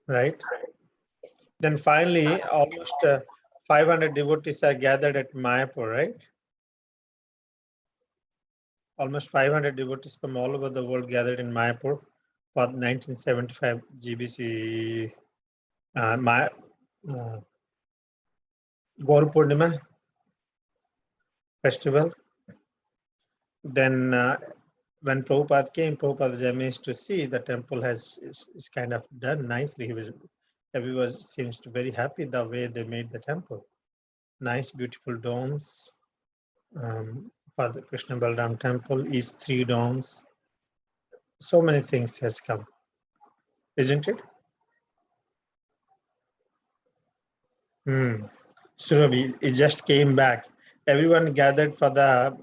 right? Then finally, almost 500 devotees are gathered at Mayapur, right? Almost 500 devotees from all over the world gathered in Mayapur for 1975 GBC Gaur Purnima festival. Then when Prabhupada came, Prabhupada was amazed to see the temple is kind of done nicely. Everyone seems to very happy the way they made the temple. Nice, beautiful domes. For the Krishna Balaram temple is 3 domes. So many things has come, isn't it? Surabhi, it just came back. Everyone gathered for the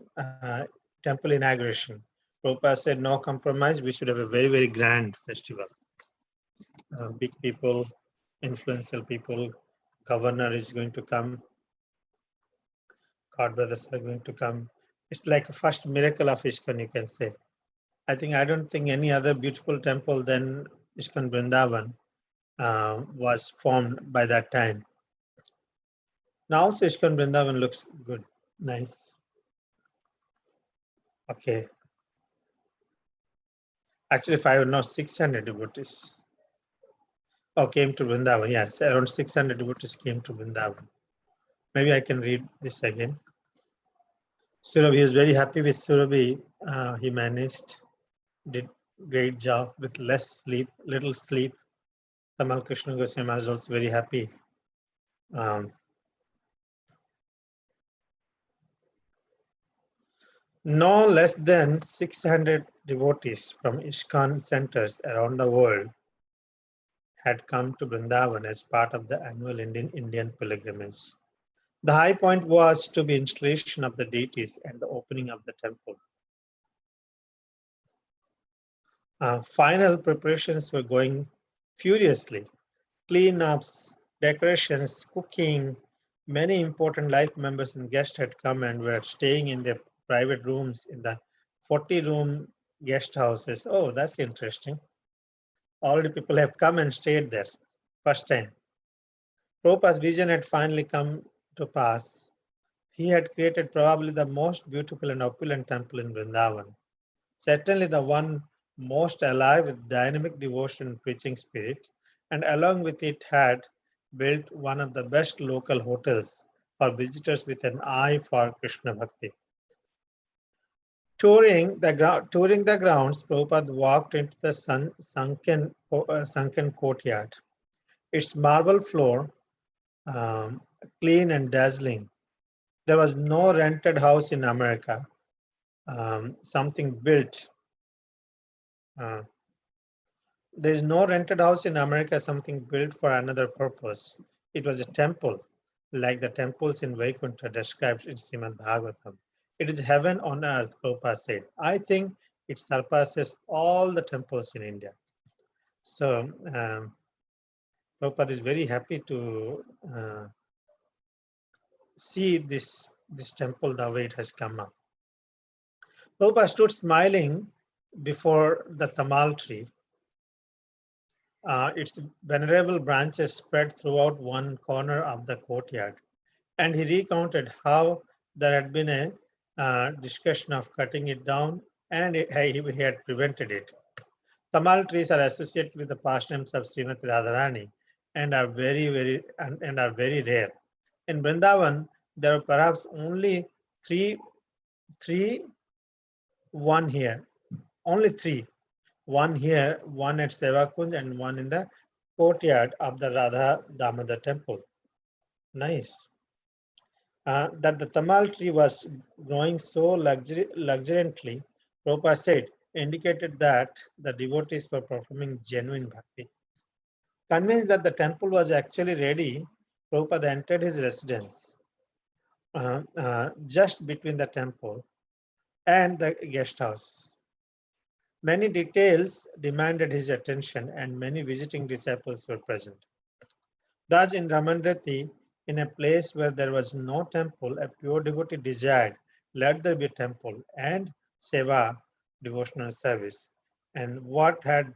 temple inauguration. Prabhupada said, no compromise. We should have a very, very grand festival. Big people, influential people, governor is going to come. God brothers are going to come. It's like a first miracle of ISKCON, you can say. I don't think any other beautiful temple than ISKCON Vrindavan was formed by that time. Now also ISKCON Vrindavan looks good, nice. Okay. Actually, 500, no, 600 devotees. Oh, came to Vrindavan. Yes, around 600 devotees came to Vrindavan. Maybe I can read this again. Surabhi is very happy with Surabhi. He managed, did great job with less sleep, little sleep. Tamal Krishna Goswami is also very happy. No less than 600 devotees from ISKCON centers around the world had come to Vrindavan as part of the annual Indian pilgrimage. The high point was to be installation of the deities and the opening of the temple. Final preparations were going furiously. Cleanups, decorations, cooking. Many important life members and guests had come and were staying in their private rooms in the 40-room guest houses. Oh, that's interesting. Already people have come and stayed there. First time. Prabhupada's vision had finally come to pass. He had created probably the most beautiful and opulent temple in Vrindavan. Certainly the one most alive with dynamic devotion and preaching spirit, and along with it had built one of the best local hotels for visitors with an eye for Krishna Bhakti. Touring the grounds, Prabhupada walked into the sunken courtyard. Its marble floor, clean and dazzling. There was no rented house in America. Something built. There is no rented house in America, something built for another purpose. It was a temple, like the temples in Vaikuntha described in Srimad Bhagavatam. It is heaven on earth, Prabhupada said. I think it surpasses all the temples in India. So, Prabhupada is very happy to see this temple the way it has come up. Prabhupada stood smiling before the tamal tree. Its venerable branches spread throughout one corner of the courtyard, and he recounted how there had been a discussion of cutting it down, and he had prevented it. Tamal trees are associated with the pastimes of Srimati Radharani and are very rare. In Vrindavan, there are perhaps only three, one here, only three. One here, one at Sevakunj, and one in the courtyard of the Radha Damodar temple. Nice. That the tamal tree was growing so luxuriantly, Prabhupada said, indicated that the devotees were performing genuine bhakti. Convinced that the temple was actually ready, Prabhupada entered his residence just between the temple and the guest house. Many details demanded his attention, and many visiting disciples were present. Thus, in Ramanrati, in a place where there was no temple, a pure devotee desired, let there be a temple and seva, devotional service. And what had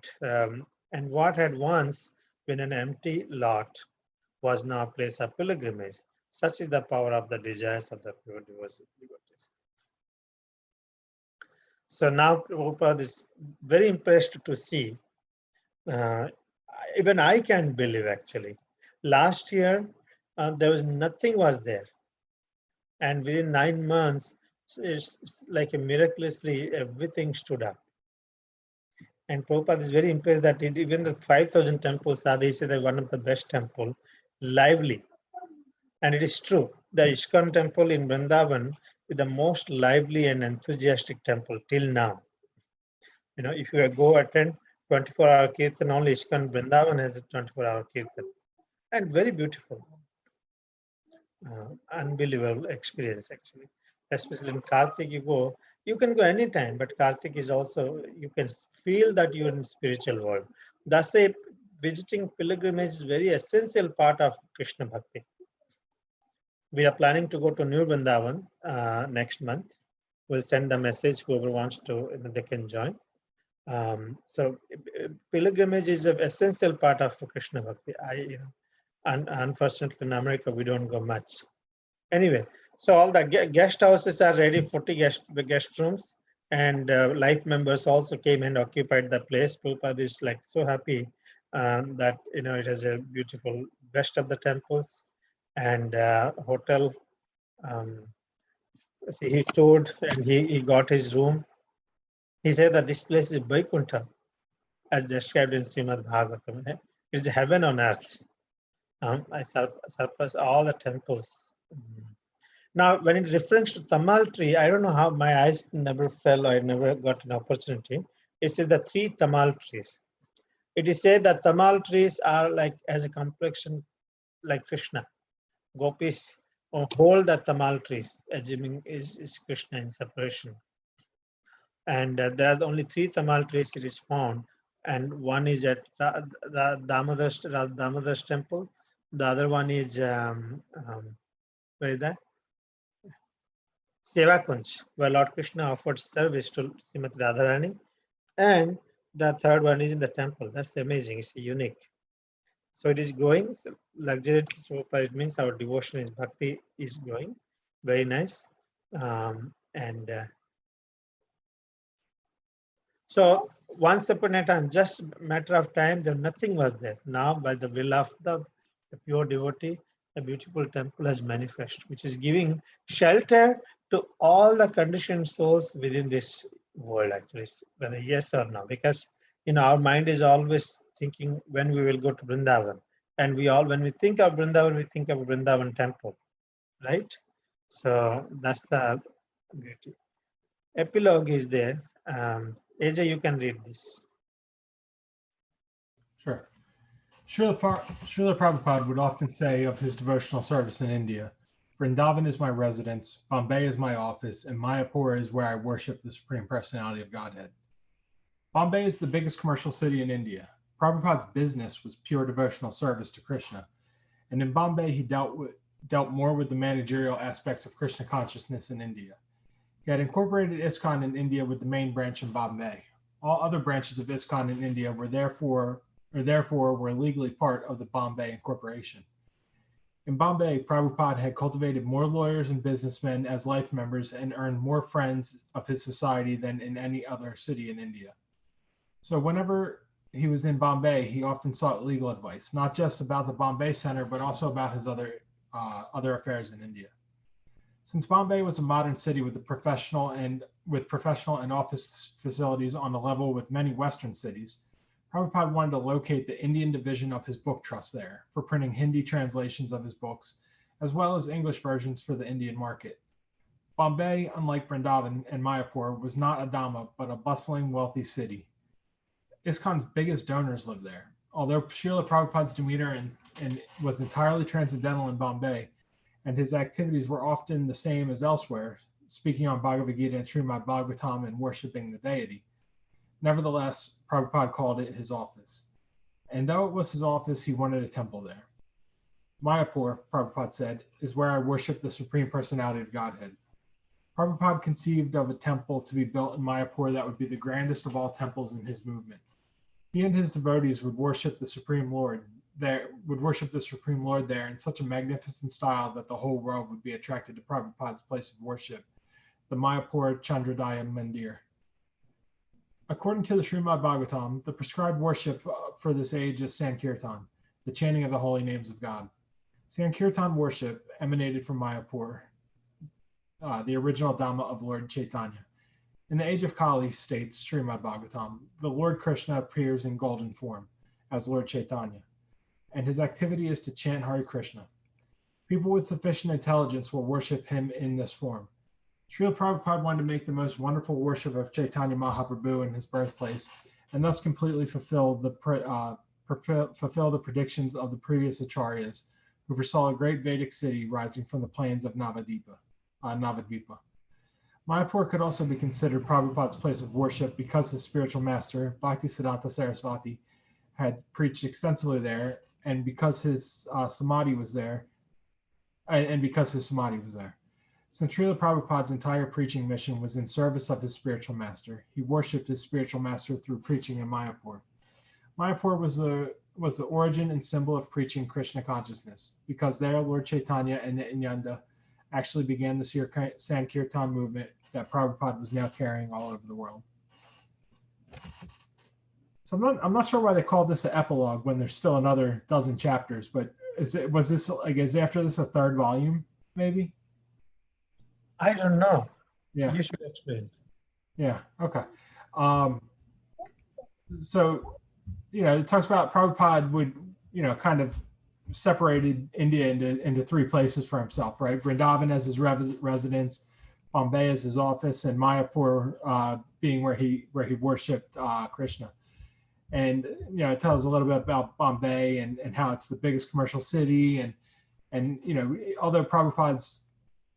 once when an empty lot was now a place of pilgrimage. Such is the power of the desires of the pure devotees. So now Prabhupada is very impressed to see. Uh, Even I can't believe actually. Last year, there was nothing was there. And within 9 months, it's like a miraculously everything stood up. And Prabhupada is very impressed that even the 5,000 temples are, they say that one of the best temple, lively. And it is true. The ISKCON temple in Vrindavan is the most lively and enthusiastic temple till now. If you go attend 24-hour kirtan, only ISKCON Vrindavan has a 24-hour kirtan. And very beautiful. Unbelievable experience actually. Especially in Kartik, you can go anytime, but Kartik is also, you can feel that you're in spiritual world. Thus, visiting pilgrimage is very essential part of Krishna Bhakti. We are planning to go to New Vrindavan next month. We'll send a message, whoever wants to, they can join. So pilgrimage is an essential part of Krishna Bhakti. Unfortunately in America, we don't go much. Anyway, so all the guest houses are ready, 40 guest rooms, and life members also came and occupied the place. Prabhupada is like so happy that it has a beautiful best of the temples and hotel. He toured and he got his room. He said that this place is Vaikuntha, as described in Srimad Bhagavatam. It's heaven on earth. I surpass all the temples. Now, when it refers to Tamal tree, I don't know how my eyes never fell. I never got an opportunity. It says the 3 Tamal trees. It is said that Tamal trees are like as a complexion like Krishna. Gopis hold the Tamal trees, assuming is Krishna in separation. And there are only 3 Tamal trees it is found. And one is at Damodar's temple. The other one is, where is that? Seva Kunj, where Lord Krishna offered service to Srimati Radharani. And the third one is in the temple. That's amazing. It's unique. So it is growing. So luxuriant, so it means our devotion is bhakti is growing. Very nice. So once upon a time, just a matter of time, there nothing was there. Now, by the will of the pure devotee, a beautiful temple has manifested, which is giving shelter to all the conditioned souls within this world, actually, whether yes or no. Because our mind is always thinking when we will go to Vrindavan, and when we think of Vrindavan, we think of Vrindavan temple, right? So that's the beauty. Epilogue is there. AJ, you can read this. Sure. Srila Prabhupada would often say of his devotional service in India, Vrindavan is my residence, Bombay is my office, and Mayapur is where I worship the Supreme Personality of Godhead. Bombay is the biggest commercial city in India. Prabhupada's business was pure devotional service to Krishna, and in Bombay he dealt more with the managerial aspects of Krishna consciousness in India. He had incorporated ISKCON in India with the main branch in Bombay. All other branches of ISKCON in India were therefore were legally part of the Bombay incorporation. In Bombay, Prabhupada had cultivated more lawyers and businessmen as life members and earned more friends of his society than in any other city in India. So whenever he was in Bombay, he often sought legal advice, not just about the Bombay Center, but also about his other affairs in India. Since Bombay was a modern city with professional and office facilities on a level with many Western cities, Prabhupada wanted to locate the Indian division of his book trust there for printing Hindi translations of his books, as well as English versions for the Indian market. Bombay, unlike Vrindavan and Mayapur, was not a Dhamma, but a bustling, wealthy city. ISKCON's biggest donors lived there. Although Srila Prabhupada's demeanor was entirely transcendental in Bombay, and his activities were often the same as elsewhere, speaking on Bhagavad Gita and Srimad Bhagavatam and worshiping the deity. Nevertheless, Prabhupada called it his office. And though it was his office, he wanted a temple there. Mayapur, Prabhupada said, is where I worship the Supreme Personality of Godhead. Prabhupada conceived of a temple to be built in Mayapur that would be the grandest of all temples in his movement. He and his devotees would worship the Supreme Lord, the Supreme Lord there in such a magnificent style that the whole world would be attracted to Prabhupada's place of worship, the Mayapur Chandrodaya Mandir. According to the Srimad Bhagavatam, the prescribed worship for this age is Sankirtan, the chanting of the holy names of God. Sankirtan worship emanated from Mayapur, the original Dhamma of Lord Chaitanya. In the age of Kali, states Srimad Bhagavatam, the Lord Krishna appears in golden form as Lord Chaitanya, and his activity is to chant Hare Krishna. People with sufficient intelligence will worship him in this form. Srila Prabhupada wanted to make the most wonderful worship of Chaitanya Mahaprabhu in his birthplace, and thus completely fulfill the predictions of the previous acharyas, who foresaw a great Vedic city rising from the plains of Navadvipa. Mayapur could also be considered Prabhupada's place of worship because his spiritual master, Bhaktisiddhanta Saraswati, had preached extensively there, and because his samadhi was there, Since Srila Prabhupada's entire preaching mission was in service of his spiritual master, he worshipped his spiritual master through preaching in Mayapur. Mayapur was the origin and symbol of preaching Krishna consciousness, because there Lord Chaitanya and Nityananda actually began the Sankirtan movement that Prabhupada was now carrying all over the world. So I'm not sure why they called this an epilogue when there's still another dozen chapters, but is after this a third volume, maybe? I don't know. Yeah. You should explain. Yeah. Okay. So, it talks about Prabhupada would, kind of separated India into three places for himself, right? Vrindavan as his residence, Bombay as his office, and Mayapur being where he worshipped Krishna. And it tells a little bit about Bombay and how it's the biggest commercial city, and although Prabhupada's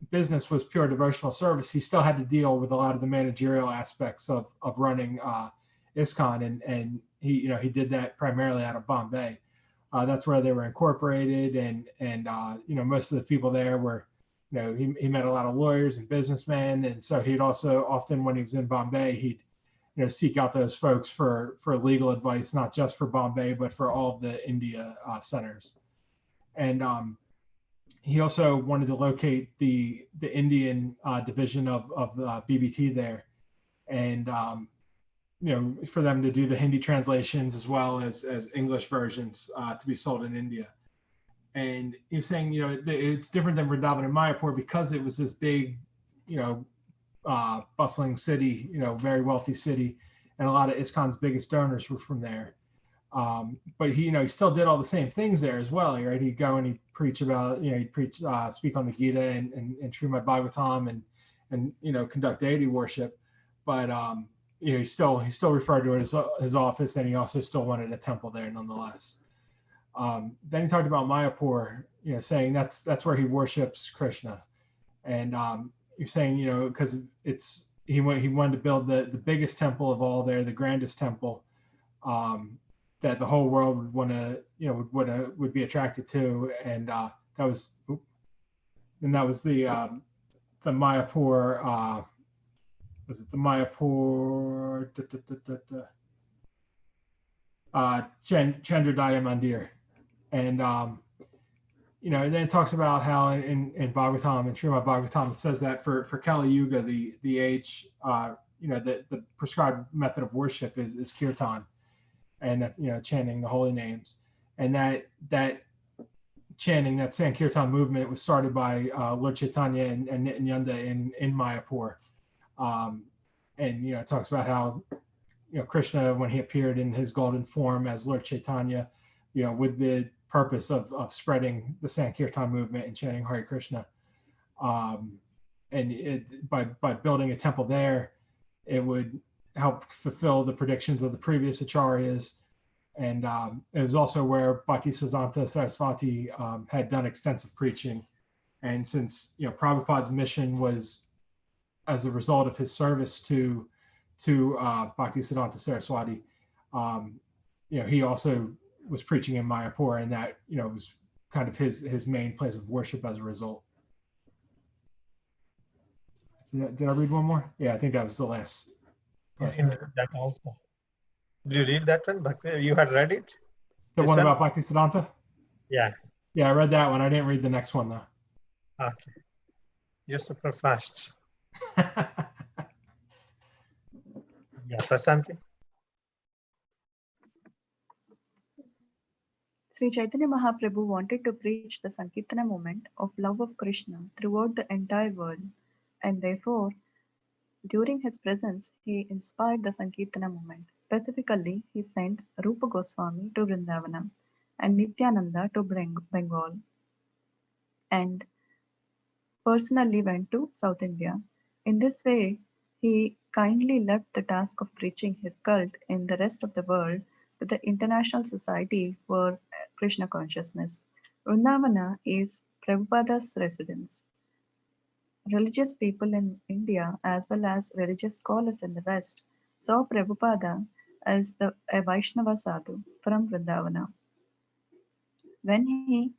business was pure devotional service, he still had to deal with a lot of the managerial aspects of running ISKCON, and he did that primarily out of Bombay. That's where they were incorporated, and most of the people there were, he met a lot of lawyers and businessmen, and so he'd also often, when he was in Bombay, he'd seek out those folks for legal advice, not just for Bombay but for all of the India centers. And he also wanted to locate the Indian division of BBT there, and for them to do the Hindi translations as well as English versions to be sold in India. And he was saying, it's different than Vrindavan and Mayapur because it was this big, bustling city, very wealthy city, and a lot of ISKCON's biggest donors were from there. But he still did all the same things there as well, right? He'd go and he'd preach about, speak on the Gita and Srimad Bhagavatam and conduct deity worship. But he still referred to it as his office, and he also still wanted a temple there nonetheless. Then he talked about Mayapur, saying that's where he worships Krishna, and you're saying, because he wanted to build the biggest temple of all there, the grandest temple that the whole world would be attracted to, and that was the Mayapur. Was it the Mayapur Chandrodaya Mandir? And then it talks about how in Bhagavatam and Srimad Bhagavatam it says that for Kali Yuga the age the prescribed method of worship is kirtan, and that's chanting the holy names, and that chanting, that Sankirtan movement was started by Lord Chaitanya and Nityananda in Mayapur. And it talks about how Krishna, when he appeared in his golden form as Lord Chaitanya, with the purpose of spreading the Sankirtan movement and chanting Hare Krishna, and by building a temple there, it would help fulfill the predictions of the previous acharyas. And it was also where Bhaktisiddhanta Saraswati had done extensive preaching. And since Prabhupada's mission was as a result of his service to Bhaktisiddhanta Saraswati, he also was preaching in Mayapur, and that was kind of his main place of worship as a result. Did I read one more? Yeah, I think that was the last That also. Did you read that one? Bhakti, you had read it? The This one one? about Bhaktisiddhanta? Yeah. Yeah, I read that one. I didn't read the next one though. Okay. You're super fast. Yeah, Prasanti? Sri Chaitanya Mahaprabhu wanted to preach the Sankirtana movement of love of Krishna throughout the entire world, and therefore, during his presence, he inspired the Sankirtana movement. Specifically, he sent Rupa Goswami to Vrindavana and Nityananda to Bengal, and personally went to South India. In this way, he kindly left the task of preaching his cult in the rest of the world to the International Society for Krishna Consciousness. Vrindavana is Prabhupada's residence. Religious people in India, as well as religious scholars in the West, saw Prabhupada as a Vaishnava sadhu from Vrindavana. When he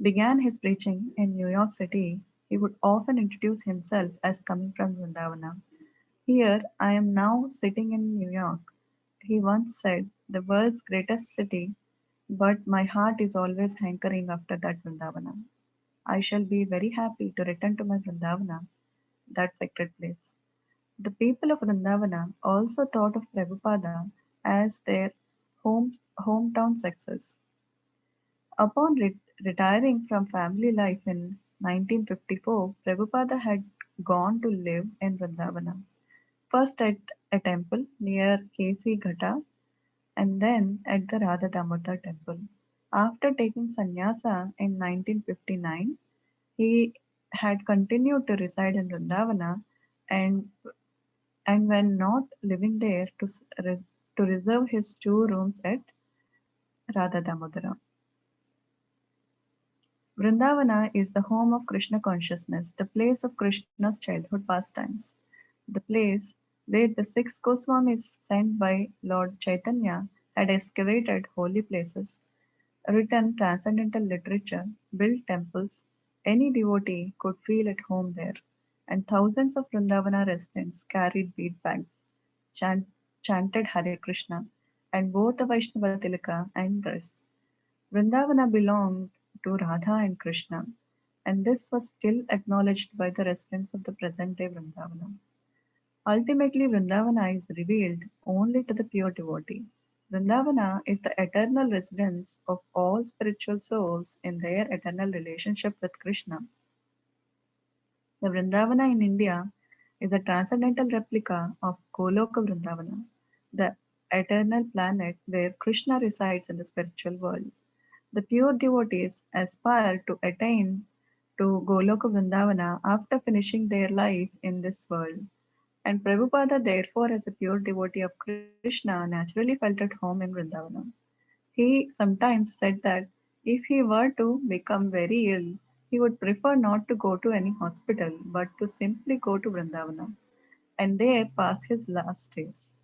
began his preaching in New York City, he would often introduce himself as coming from Vrindavana. Here I am now sitting in New York, he once said, the world's greatest city, but my heart is always hankering after that Vrindavana. I shall be very happy to return to my Vrindavana, that sacred place. The people of Vrindavana also thought of Prabhupada as their hometown success. Upon retiring from family life in 1954, Prabhupada had gone to live in Vrindavana, first at a temple near K.C. Ghata and then at the Radha Damodar temple. After taking sannyasa in 1959, he had continued to reside in Vrindavana and, and when not living there to reserve his two rooms at Radha Damodara. Vrindavana is the home of Krishna consciousness, the place of Krishna's childhood pastimes, the place where the six Goswamis sent by Lord Chaitanya had excavated holy places, written transcendental literature, built temples. Any devotee could feel at home there, and thousands of Vrindavana residents carried bead bags, chanted Hare Krishna, and wore the Vaishnava tilaka and dress. Vrindavana belonged to Radha and Krishna, and this was still acknowledged by the residents of the present day Vrindavana. Ultimately, Vrindavana is revealed only to the pure devotee. Vrindavana is the eternal residence of all spiritual souls in their eternal relationship with Krishna. The Vrindavana in India is a transcendental replica of Goloka Vrindavana, the eternal planet where Krishna resides in the spiritual world. The pure devotees aspire to attain to Goloka Vrindavana after finishing their life in this world. And Prabhupada, therefore, as a pure devotee of Krishna, naturally felt at home in Vrindavana. He sometimes said that if he were to become very ill, he would prefer not to go to any hospital but to simply go to Vrindavana and there pass his last days.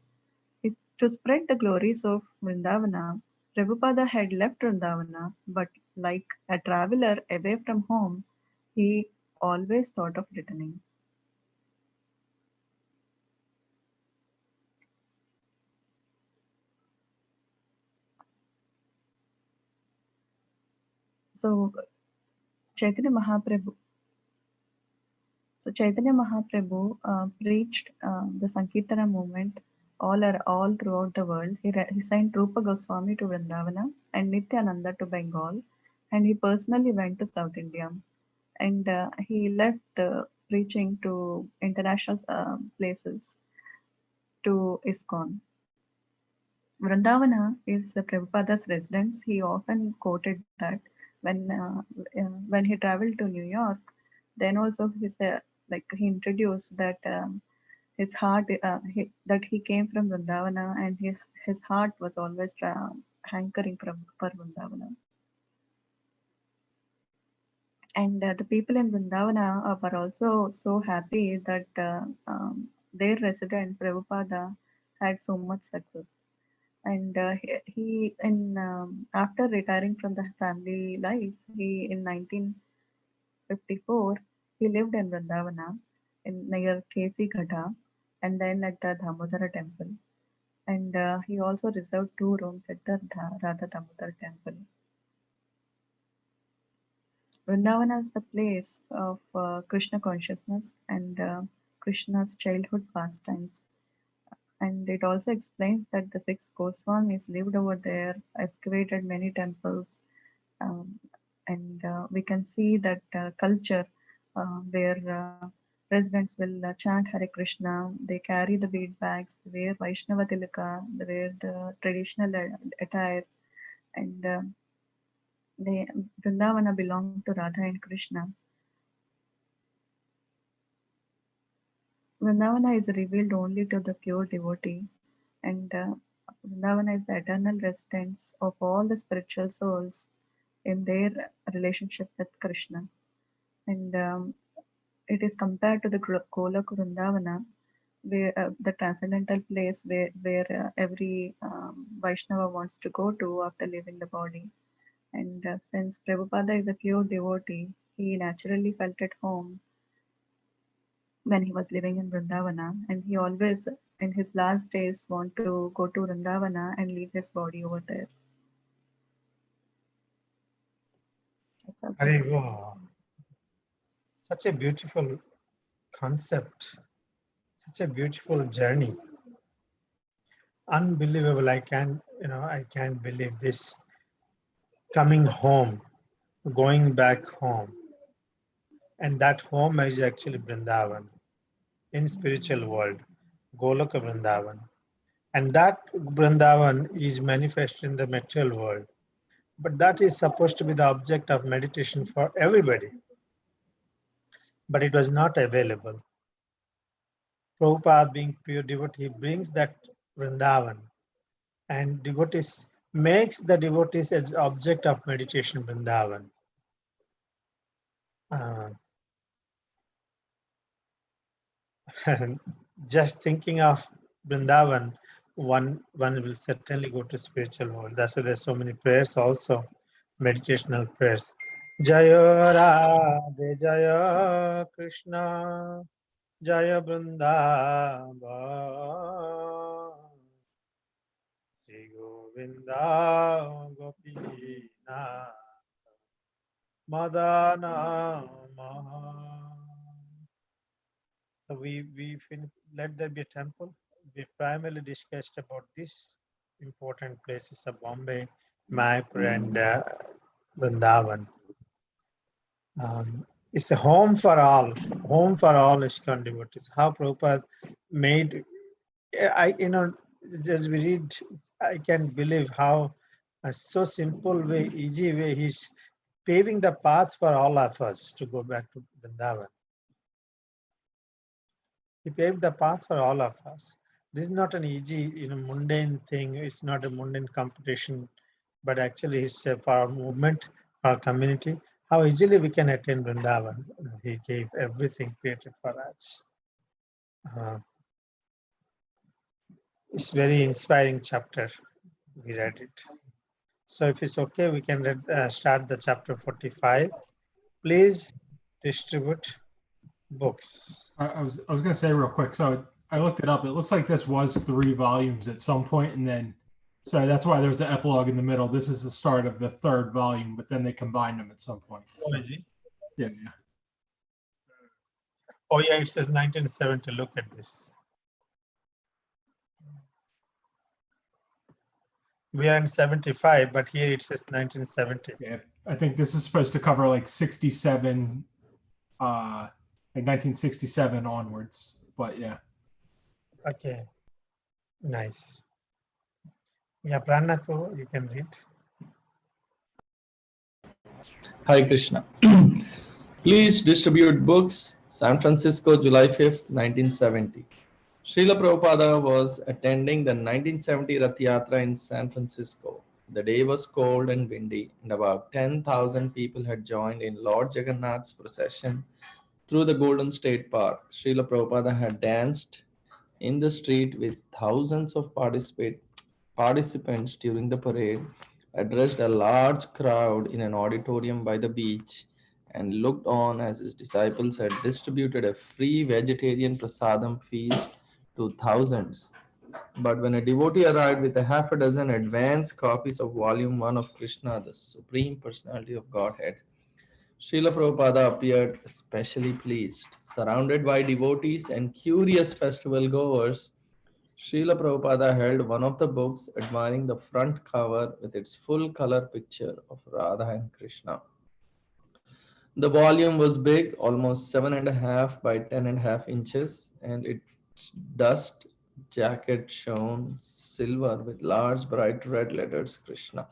To spread the glories of Vrindavana, Prabhupada had left Vrindavana, but like a traveler away from home, he always thought of returning. So Chaitanya Mahaprabhu Chaitanya Mahaprabhu preached the Sankirtana movement all throughout the world. He sent Rupa Goswami to Vrindavana and Nityananda to Bengal, and he personally went to South India. And he left preaching to international places to ISKCON. Vrindavana is Prabhupada's residence. He often quoted that when he traveled to New York, then also he introduced that his heart that he came from Vrindavana and his heart was always hankering for Vrindavana. And the people in Vrindavana were also so happy that their resident Prabhupada had so much success. And he in after retiring from the family life, he in 1954 he lived in Vrindavana in near KC Ghata and then at the Damodara temple. and he also reserved 2 rooms at the Radha Damodar temple. Vrindavana is the place of Krishna consciousness and Krishna's childhood pastimes. And it also explains that the 6 Goswamis lived over there, excavated many temples, um, and we can see that culture where residents will chant Hare Krishna, they carry the bead bags, they wear Vaishnava Tilaka, they wear the traditional attire, and they Vrindavana belonged to Radha and Krishna. Vrindavana is revealed only to the pure devotee, and Vrindavana is the eternal residence of all the spiritual souls in their relationship with Krishna. And it is compared to the Golok Vrindavana, where the transcendental place where every Vaishnava wants to go to after leaving the body. And since Prabhupada is a pure devotee, he naturally felt at home when he was living in Vrindavana, and he always, in his last days, want to go to Vrindavana and leave his body over there. That's all. Hare Krishna. Such a beautiful concept, such a beautiful journey. Unbelievable. I can't believe this. Coming home, going back home. And that home is actually Vrindavan in spiritual world, Goloka Vrindavan. And that Vrindavan is manifested in the material world. But that is supposed to be the object of meditation for everybody. But it was not available. Prabhupada, being pure devotee, brings that Vrindavan, and devotees makes the devotees as object of meditation Vrindavan. Just thinking of Vrindavan, one will certainly go to spiritual world. That's why there's so many prayers also, meditational prayers. Jaya Radhe Jaya Krishna Jaya Vrindavan Sri Govinda Gopinath Madana Maha. So let there be a temple. We primarily discussed about these important places of Bombay, Mayapur, and Vrindavan. It's a home for all ISKCON devotees. How Prabhupada made, as we read, I can't believe how so simple way, easy way, he's paving the path for all of us to go back to Vrindavan. He paved the path for all of us. This is not an easy, mundane thing. It's not a mundane competition, but actually it's for our movement, our community. How easily we can attain Vrindavan. He gave everything created for us. It's very inspiring chapter. We read it. So if it's okay, we can start the chapter 45. Please distribute books. I was going to say real quick. So I looked it up. It looks like this was 3 volumes at some point, and then so that's why there's an epilogue in the middle. This is the start of the 3rd volume, but then they combined them at some point. Oh, is it? Yeah. Oh yeah, it says 1970. Look at this. We are in 75, but here it says 1970. Yeah, I think this is supposed to cover like 67, like 1967 onwards. But yeah. Okay, nice. Yeah, Pranath, you can read. Hare Krishna. Please distribute books. San Francisco, July 5th, 1970. Srila Prabhupada was attending the 1970 Rath Yatra in San Francisco. The day was cold and windy, and about 10,000 people had joined in Lord Jagannath's procession through the Golden State Park. Srila Prabhupada had danced in the street with thousands of participants during the parade, addressed a large crowd in an auditorium by the beach, and looked on as his disciples had distributed a free vegetarian prasadam feast to thousands. But when a devotee arrived with a half a dozen advance copies of Volume 1 of Krishna, the Supreme Personality of Godhead, Srila Prabhupada appeared especially pleased. Surrounded by devotees and curious festival goers, Srila Prabhupada held one of the books, admiring the front cover with its full color picture of Radha and Krishna. The volume was big, almost 7.5 by 10.5 inches, and its dust jacket shone silver with large, bright red letters Krishna.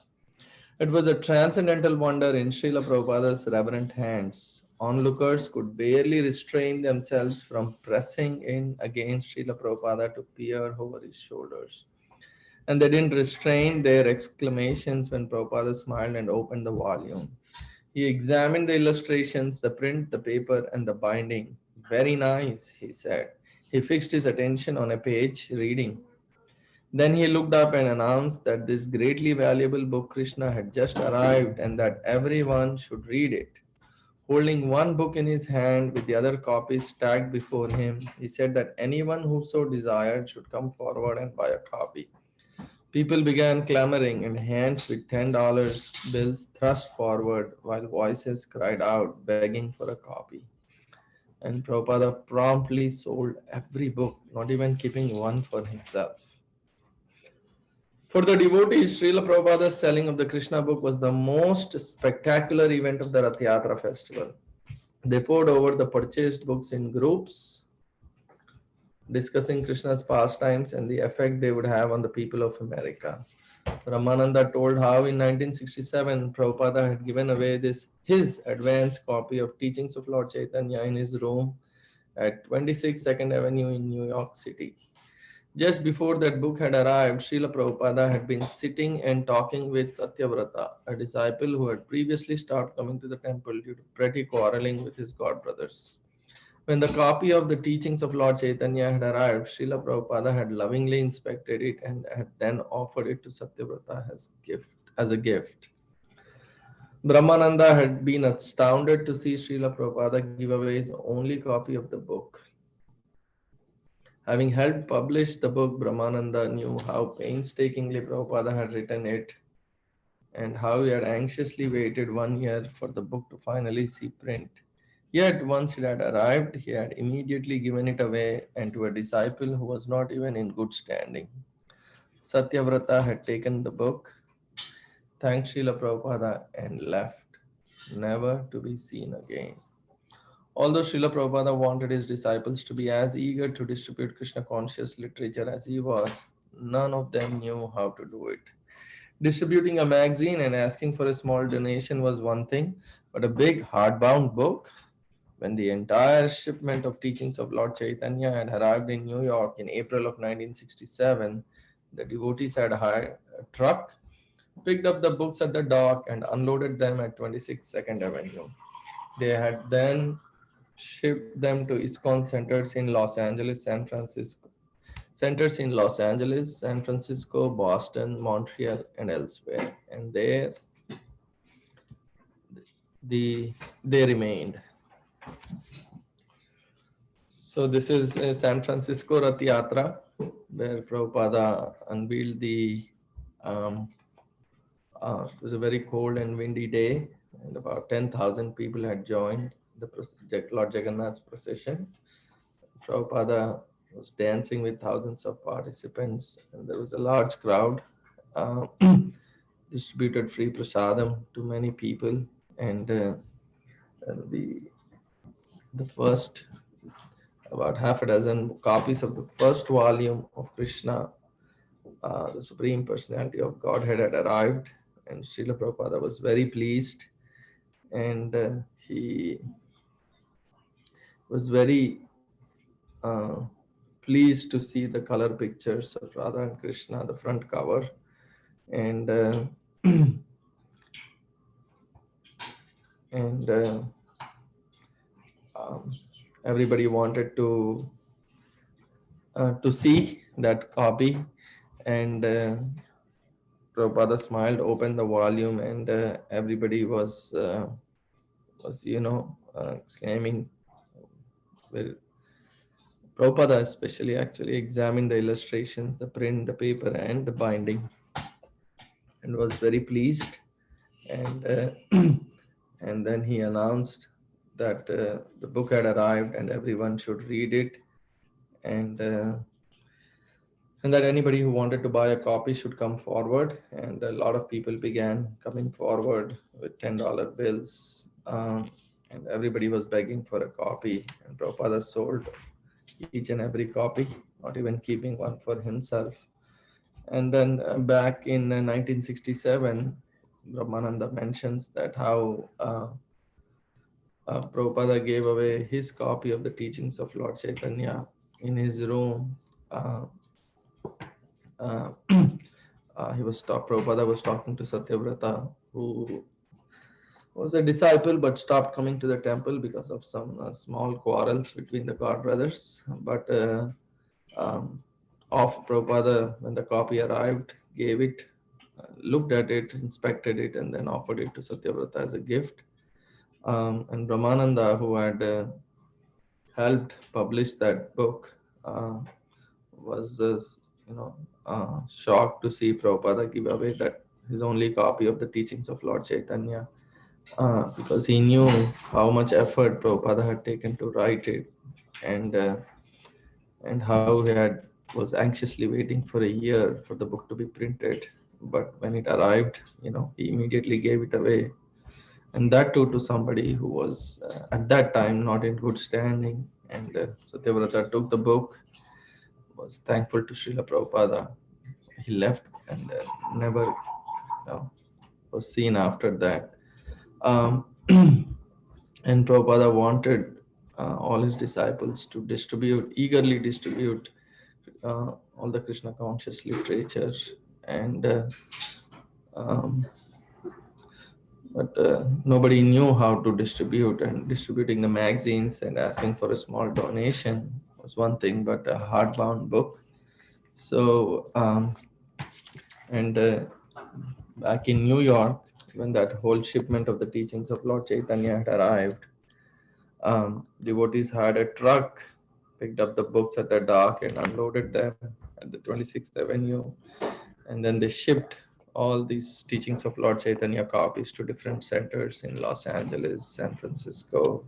It was a transcendental wonder in Srila Prabhupada's reverent hands. Onlookers could barely restrain themselves from pressing in against Srila Prabhupada to peer over his shoulders. And they didn't restrain their exclamations when Prabhupada smiled and opened the volume. He examined the illustrations, the print, the paper, and the binding. Very nice, he said. He fixed his attention on a page, reading. Then he looked up and announced that this greatly valuable book Krishna had just arrived and that everyone should read it. Holding one book in his hand with the other copies stacked before him, he said that anyone who so desired should come forward and buy a copy. People began clamoring, and hands with $10 bills thrust forward while voices cried out, begging for a copy. And Prabhupada promptly sold every book, not even keeping one for himself. For the devotees, Srila Prabhupada's selling of the Krishna book was the most spectacular event of the Rath Yatra festival. They poured over the purchased books in groups, discussing Krishna's pastimes and the effect they would have on the people of America. Ramananda told how in 1967 Prabhupada had given away his advanced copy of Teachings of Lord Chaitanya in his room at 26 Second Avenue in New York City. Just before that book had arrived, Srila Prabhupada had been sitting and talking with Satyavrata, a disciple who had previously stopped coming to the temple due to petty quarreling with his god brothers. When the copy of the teachings of Lord Chaitanya had arrived, Srila Prabhupada had lovingly inspected it and had then offered it to Satyavrata as a gift. Brahmananda had been astounded to see Srila Prabhupada give away his only copy of the book. Having helped publish the book, Brahmananda knew how painstakingly Prabhupada had written it and how he had anxiously waited 1 year for the book to finally see print. Yet, once it had arrived, he had immediately given it away and to a disciple who was not even in good standing. Satyavrata had taken the book, thanked Srila Prabhupada, and left, never to be seen again. Although Srila Prabhupada wanted his disciples to be as eager to distribute Krishna conscious literature as he was, none of them knew how to do it. Distributing a magazine and asking for a small donation was one thing, but a big hardbound book? When the entire shipment of teachings of Lord Chaitanya had arrived in New York in April of 1967, the devotees had hired a truck, picked up the books at the dock, and unloaded them at 26 Second Avenue. They had then shipped them to ISKCON centers in Los Angeles, San Francisco, Boston, Montreal, and elsewhere. And there they remained. So this is San Francisco Rath Yatra, where Prabhupada unveiled it was a very cold and windy day, and about 10,000 people had joined the Lord Jagannath's procession. Prabhupada was dancing with thousands of participants, and there was a large crowd. Uh, distributed free prasadam to many people, and the first about half a dozen copies of the first volume of Krishna, the Supreme Personality of Godhead, had arrived, and Srila Prabhupada was very pleased, and he was very pleased to see the color pictures of Radha and Krishna, the front cover, and and everybody wanted to see that copy, and Prabhupada smiled, opened the volume, and everybody was exclaiming, Prabhupada especially actually examined the illustrations, the print, the paper, and the binding, and was very pleased. And and then he announced that the book had arrived and everyone should read it, and and that anybody who wanted to buy a copy should come forward. And a lot of people began coming forward with $10 bills, and everybody was begging for a copy. And Prabhupada sold each and every copy, not even keeping one for himself. And then back in 1967, Brahmananda mentions that how Prabhupada gave away his copy of the teachings of Lord Chaitanya in his room. Uh, Prabhupada was talking to Satyavrata, who was a disciple but stopped coming to the temple because of some small quarrels between the god brothers. But um, of Prabhupada, when the copy arrived, gave it, looked at it, inspected it, and then offered it to Satyavrata as a gift. And Brahmananda, who had helped publish that book, was shocked to see Prabhupada give away that his only copy of the teachings of Lord Chaitanya, because he knew how much effort Prabhupada had taken to write it, and how he was anxiously waiting for a year for the book to be printed. But when it arrived, he immediately gave it away, and that too to somebody who was at that time not in good standing. And Satyavrata took the book, was thankful to Srila Prabhupada. He left and never was seen after that. Um, and Prabhupada wanted all his disciples to eagerly distribute all the Krishna conscious literature, and um, but nobody knew how to distribute, and distributing the magazines and asking for a small donation was one thing, but a hardbound book. So and back in New York, when that whole shipment of the teachings of Lord Chaitanya had arrived, devotees had a truck, picked up the books at the dock and unloaded them at the 26th Avenue. And then they shipped all these teachings of Lord Chaitanya copies to different centers in Los Angeles, San Francisco,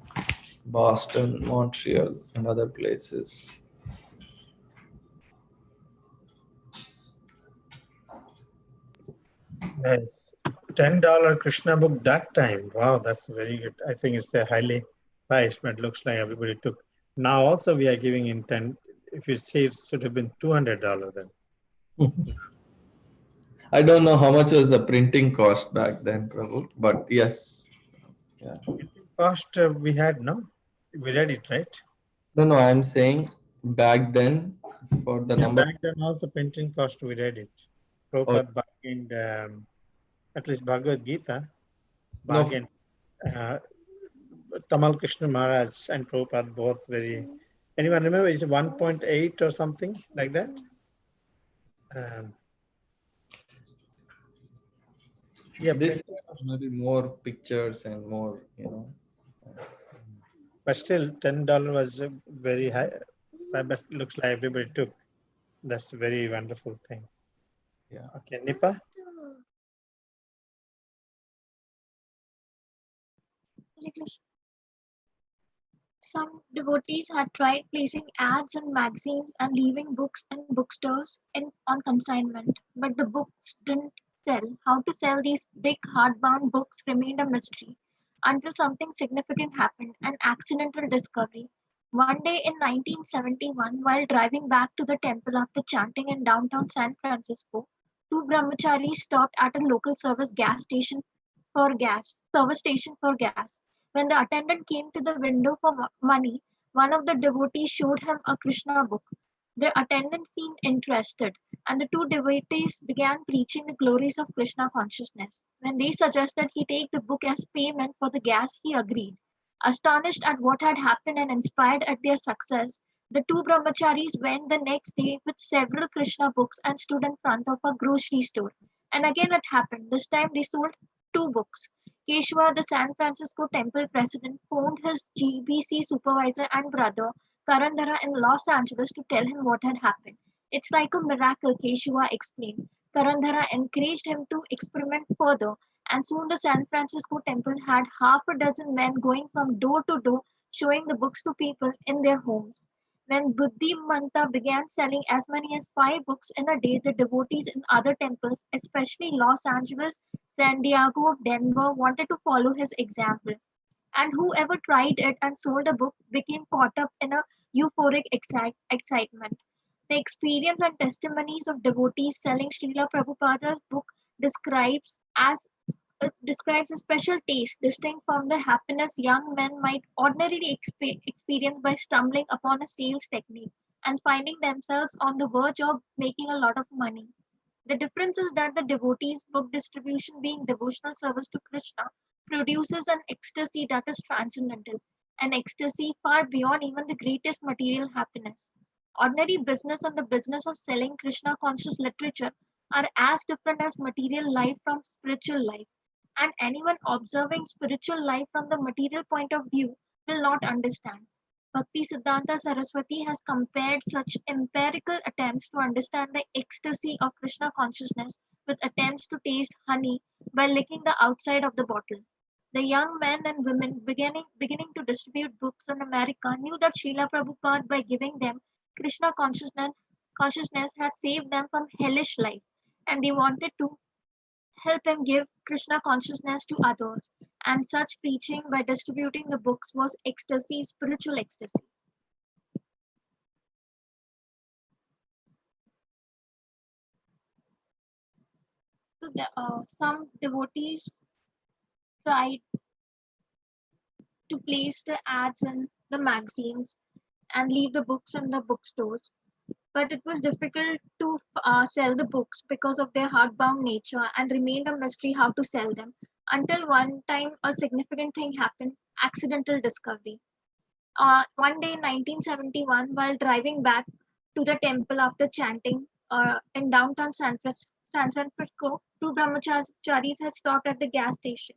Boston, Montreal, and other places. Nice. $10 Krishna book that time. Wow, that's very good. I think it's a highly priced, but it looks like everybody took. Now also we are giving in 10. If you say it should have been $200 then. I don't know how much was the printing cost back then, Prabhu, but yes. Yeah. Cost we had, no? We read it, right? No, I'm saying back then for the number. Back then also printing cost we read it. Prabhupada bargained, at least Bhagavad Gita, bargained. Tamal Krishna Maharaj and Prabhupada both very. Anyone remember? Is it 1.8 or something like that? Yeah, this maybe more pictures and more, but still $10 was very high. But looks like everybody took. That's a very wonderful thing. Yeah. Okay, Nipa. Some devotees had tried placing ads in magazines and leaving books in bookstores on consignment, but the books didn't sell. How to sell these big hardbound books remained a mystery until something significant happened, an accidental discovery. One day in 1971, while driving back to the temple after chanting in downtown San Francisco, two brahmacharis stopped at a local service station for gas. When the attendant came to the window for money, one of the devotees showed him a Krishna book. The attendant seemed interested, and the two devotees began preaching the glories of Krishna consciousness. When they suggested he take the book as payment for the gas, he agreed. Astonished at what had happened and inspired at their success, the two brahmacharis went the next day with several Krishna books and stood in front of a grocery store. And again it happened. This time they sold two books. Keshwa, the San Francisco temple president, phoned his GBC supervisor and brother, Karandara in Los Angeles to tell him what had happened. It's like a miracle, Keshava explained. Karandara encouraged him to experiment further, and soon the San Francisco temple had half a dozen men going from door to door showing the books to people in their homes. When Buddhimanta began selling as many as 5 books in a day, the devotees in other temples, especially Los Angeles, San Diego, Denver, wanted to follow his example. And whoever tried it and sold a book became caught up in a euphoric excitement. The experience and testimonies of devotees selling Srila Prabhupada's book describes as describes a special taste distinct from the happiness young men might ordinarily experience by stumbling upon a sales technique and finding themselves on the verge of making a lot of money. The difference is that the devotee's book distribution, being devotional service to Krishna, produces an ecstasy that is transcendental, an ecstasy far beyond even the greatest material happiness. Ordinary business and the business of selling Krishna conscious literature are as different as material life from spiritual life, and anyone observing spiritual life from the material point of view will not understand. Bhakti Siddhanta Saraswati has compared such empirical attempts to understand the ecstasy of Krishna consciousness with attempts to taste honey by licking the outside of the bottle. The young men and women beginning to distribute books in America knew that Srila Prabhupada, by giving them consciousness had saved them from hellish life, and they wanted to help him give Krishna consciousness to others. And such preaching by distributing the books was ecstasy, spiritual ecstasy. So some devotees tried to place the ads in the magazines and leave the books in the bookstores, but it was difficult to sell the books because of their hardbound nature and remained a mystery how to sell them until one time a significant thing happened: accidental discovery. One day in 1971, while driving back to the temple after chanting in downtown San Francisco, two brahmacharis had stopped at the gas station.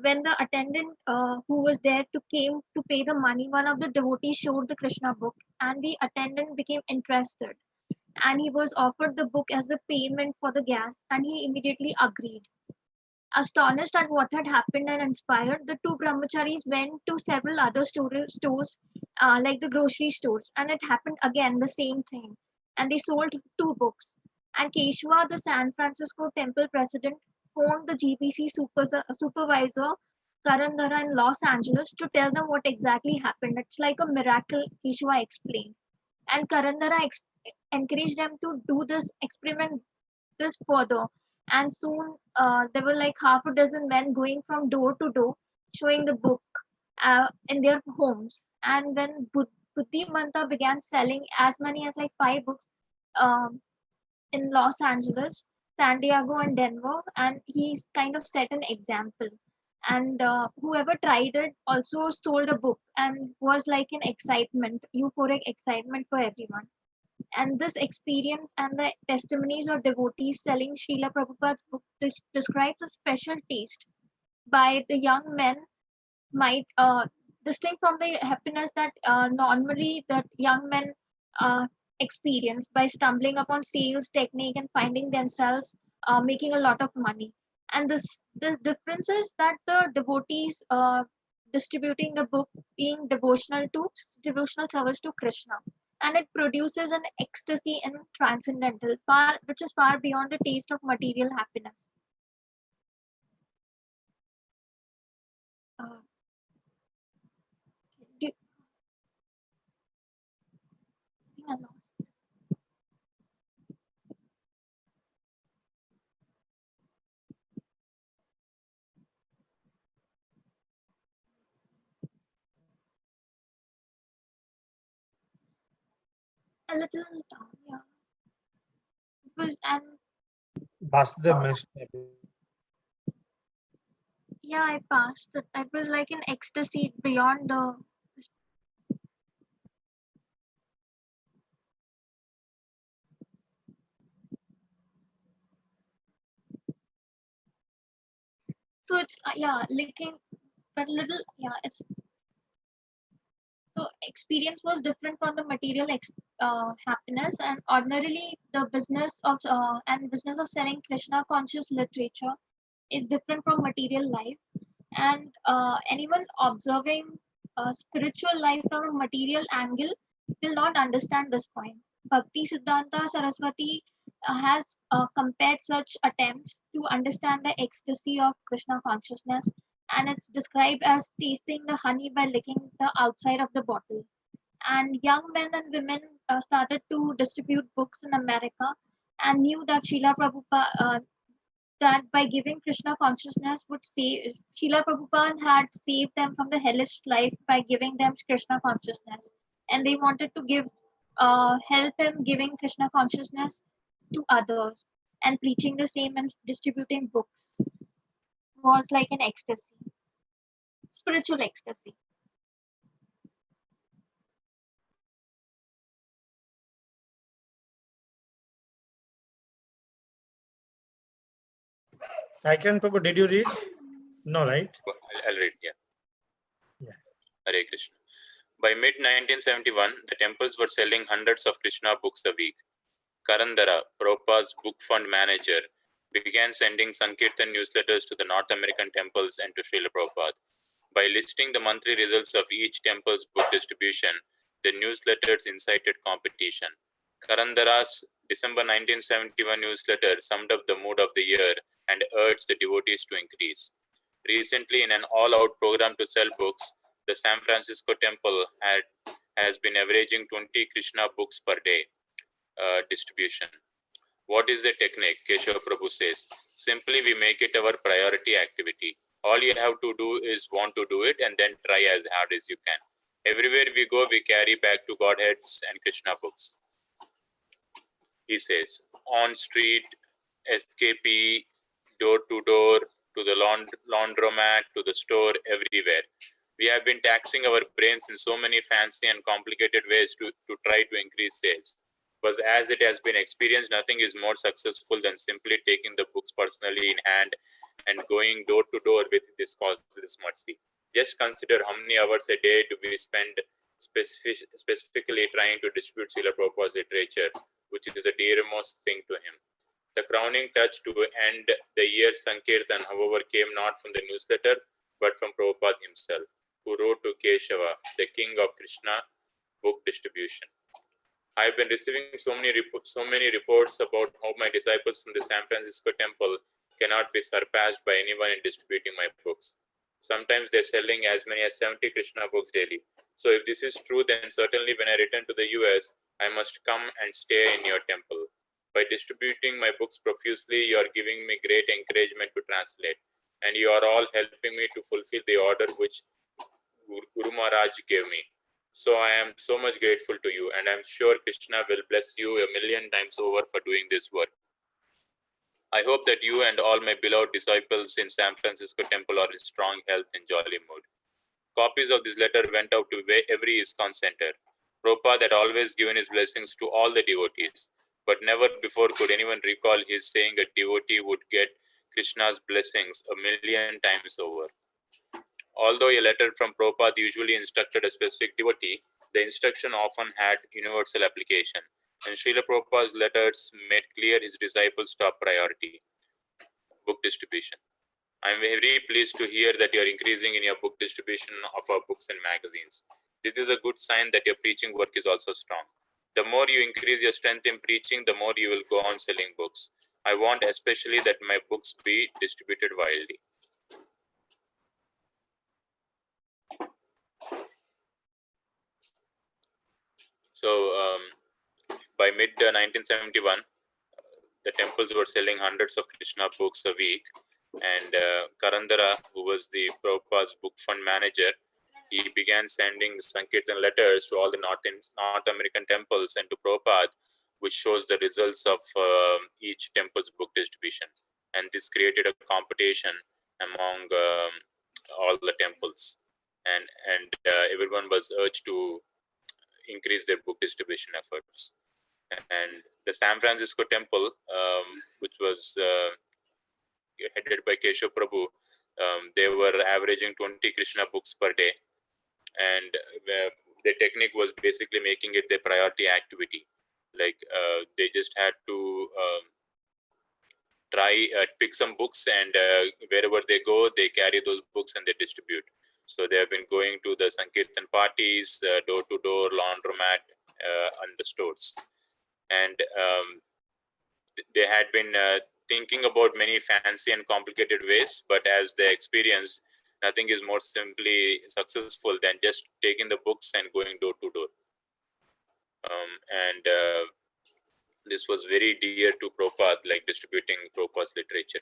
When the attendant who was there to came to pay the money, one of the devotees showed the Krishna book, and the attendant became interested. And he was offered the book as the payment for the gas, and he immediately agreed. Astonished at what had happened and inspired, the two brahmacharis went to several other stores, like the grocery stores, and it happened again, the same thing. And they sold 2 books. And Keshava, the San Francisco temple president, phoned the GPC supervisor, Karandara in Los Angeles, to tell them what exactly happened. It's like a miracle, Keshava explained. And Karandara encouraged them to do this experiment this further. And soon there were like half a dozen men going from door to door showing the book in their homes. And then Buddhi Manta began selling as many as like 5 books um, in Los Angeles, San Diego, and Denver. And he kind of set an example. And whoever tried it also sold a book and was like an excitement, euphoric excitement for everyone. And this experience and the testimonies of devotees selling Srila Prabhupada's book describes a special taste by the young men might distinct from the happiness that normally that young men uh, experience by stumbling upon sales technique and finding themselves making a lot of money. And the difference is that the devotees distributing the book being devotional service to Krishna, and it produces an ecstasy and transcendental far which is far beyond the taste of material happiness. uh, do, I lost a little down, yeah. It was, and Vasudev mentioned that. yeah, I passed it. It was like an ecstasy beyond the. So it's yeah, licking that little, yeah. It's So experience was different from the material happiness, and ordinarily the business of selling Krishna conscious literature is different from material life. And anyone observing spiritual life from a material angle will not understand this point. Bhakti Siddhanta Saraswati has compared such attempts to understand the ecstasy of Krishna consciousness, and it's described as tasting the honey by licking the outside of the bottle. And young men and women started to distribute books in America and knew that that by giving Krishna consciousness would save Srila Prabhupada had saved them from the hellish life by giving them Krishna consciousness, and they wanted to give help him giving Krishna consciousness to others, and preaching the same and distributing books was like an ecstasy, spiritual ecstasy. Second Prabhu, did you read? No, right? I'll read, yeah. Yeah. Hare Krishna. By mid-1971, the temples were selling hundreds of Krishna books a week. Karandara, Prabhupada's book fund manager, began sending Sankirtan newsletters to the North American temples and to Srila Prabhupada. By listing the monthly results of each temple's book distribution, the newsletters incited competition. Karandara's December 1971 newsletter summed up the mood of the year and urged the devotees to increase. Recently, in an all-out program to sell books, the San Francisco temple has been averaging 20 Krishna books per day distribution. What is the technique? Keshav Prabhu says, simply we make it our priority activity. All you have to do is want to do it and then try as hard as you can. Everywhere we go, we carry back to Godheads and Krishna books. He says, on street, SKP, door to door, to the laundromat, to the store, everywhere. We have been taxing our brains in so many fancy and complicated ways to try to increase sales. But as it has been experienced, nothing is more successful than simply taking the books personally in hand and going door to door with this causeless mercy. Just consider how many hours a day do we spend specifically trying to distribute Srila Prabhupada's literature, which is the dearest thing to him. The crowning touch to end the year Sankirtan, however, came not from the newsletter, but from Prabhupada himself, who wrote to Keshava, the king of Krishna, book distribution. I've been receiving so many reports about how my disciples from the San Francisco temple cannot be surpassed by anyone in distributing my books. Sometimes they're selling as many as 70 Krishna books daily. So if this is true, then certainly when I return to the US, I must come and stay in your temple. By distributing my books profusely, you are giving me great encouragement to translate. And you are all helping me to fulfill the order which Guru Maharaj gave me. So I am so much grateful to you, and I'm sure Krishna will bless you a million times over for doing this work. I hope that you and all my beloved disciples in San Francisco temple are in strong health and jolly mood. Copies of this letter went out to every ISKCON center. Prabhupada had always given his blessings to all the devotees, but never before could anyone recall his saying a devotee would get Krishna's blessings a million times over. Although a letter from Prabhupada usually instructed a specific devotee, the instruction often had universal application, and Srila Prabhupada's letters made clear his disciples' top priority, book distribution. I am very pleased to hear that you are increasing in your book distribution of our books and magazines. This is a good sign that your preaching work is also strong. The more you increase your strength in preaching, the more you will go on selling books. I want especially that my books be distributed widely. So by mid-1971, the temples were selling hundreds of Krishna books a week. And Karandara, who was the Prabhupada's book fund manager, he began sending Sankirtan letters to all the North American temples and to Prabhupada, which shows the results of each temple's book distribution. And this created a competition among all the temples. And everyone was urged to increase their book distribution efforts. And the San Francisco temple, which was headed by Keshav Prabhu, they were averaging 20 Krishna books per day. And their technique was basically making it their priority activity. Like they just had to try pick some books, and wherever they go, they carry those books and they distribute. So they have been going to the Sankirtan parties, door to door, laundromat, and the stores. And they had been thinking about many fancy and complicated ways, but as they experienced, nothing is more simply successful than just taking the books and going door to door. And this was very dear to Prabhupada, like distributing Prabhupada's literature.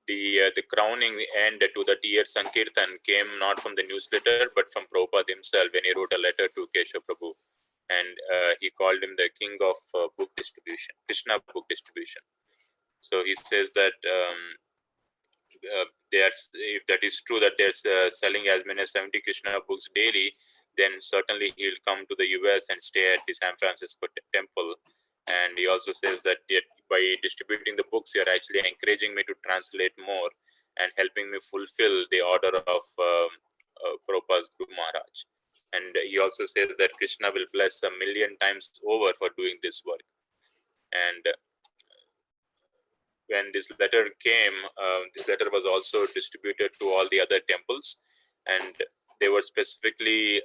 The crowning end to that year Sankirtan came not from the newsletter, but from Prabhupada himself when he wrote a letter to Keshav Prabhu, and he called him the king of book distribution, Krishna book distribution. So he says that if that is true, that they're selling as many as 70 Krishna books daily, then certainly he'll come to the US and stay at the San Francisco temple. And he also says that by distributing the books, you're actually encouraging me to translate more and helping me fulfill the order of Prabhupada's Guru Maharaj. And he also says that Krishna will bless 1,000,000 times over for doing this work. And when this letter came, this letter was also distributed to all the other temples, and they were specifically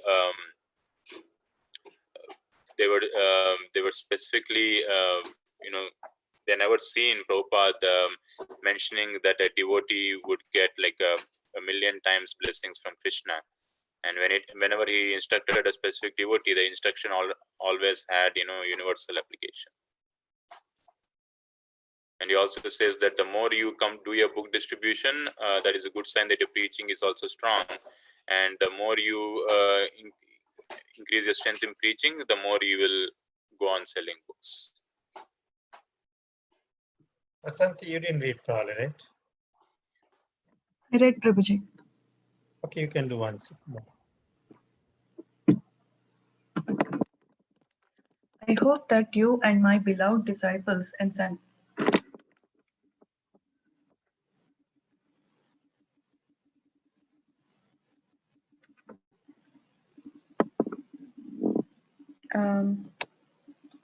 they never seen Prabhupada mentioning that a devotee would get like a 1,000,000 times blessings from Krishna. And whenever he instructed a specific devotee, the instruction always had universal application. And he also says that the more you come do your book distribution, that is a good sign that your preaching is also strong. And the more you increase your strength in preaching, the more you will go on selling books. Vasanthi, you didn't read probably, right? I read, Prabhuji. Okay, you can do one more. I hope that you and my beloved disciples and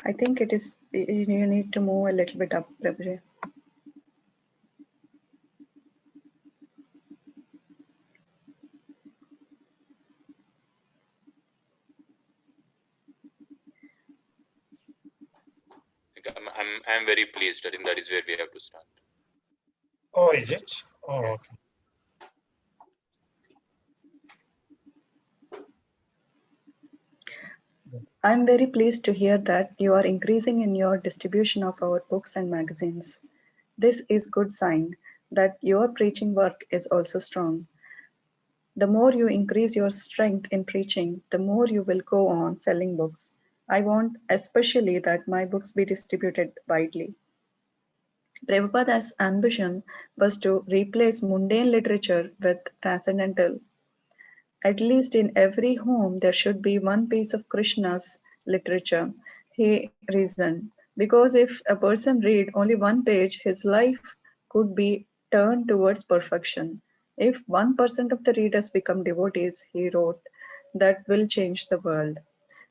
I think it is, you need to move a little bit up, Prabhuji. I'm very pleased. I think that is where we have to start. Oh, is it? Oh, okay. I'm very pleased to hear that you are increasing in your distribution of our books and magazines. This is good sign that your preaching work is also strong. The more you increase your strength in preaching, the more you will go on selling books. I want especially that my books be distributed widely. Prabhupada's ambition was to replace mundane literature with transcendental. At least in every home there should be one piece of Krishna's literature, he reasoned, because if a person read only one page, his life could be turned towards perfection. If 1% of the readers become devotees, he wrote, that will change the world.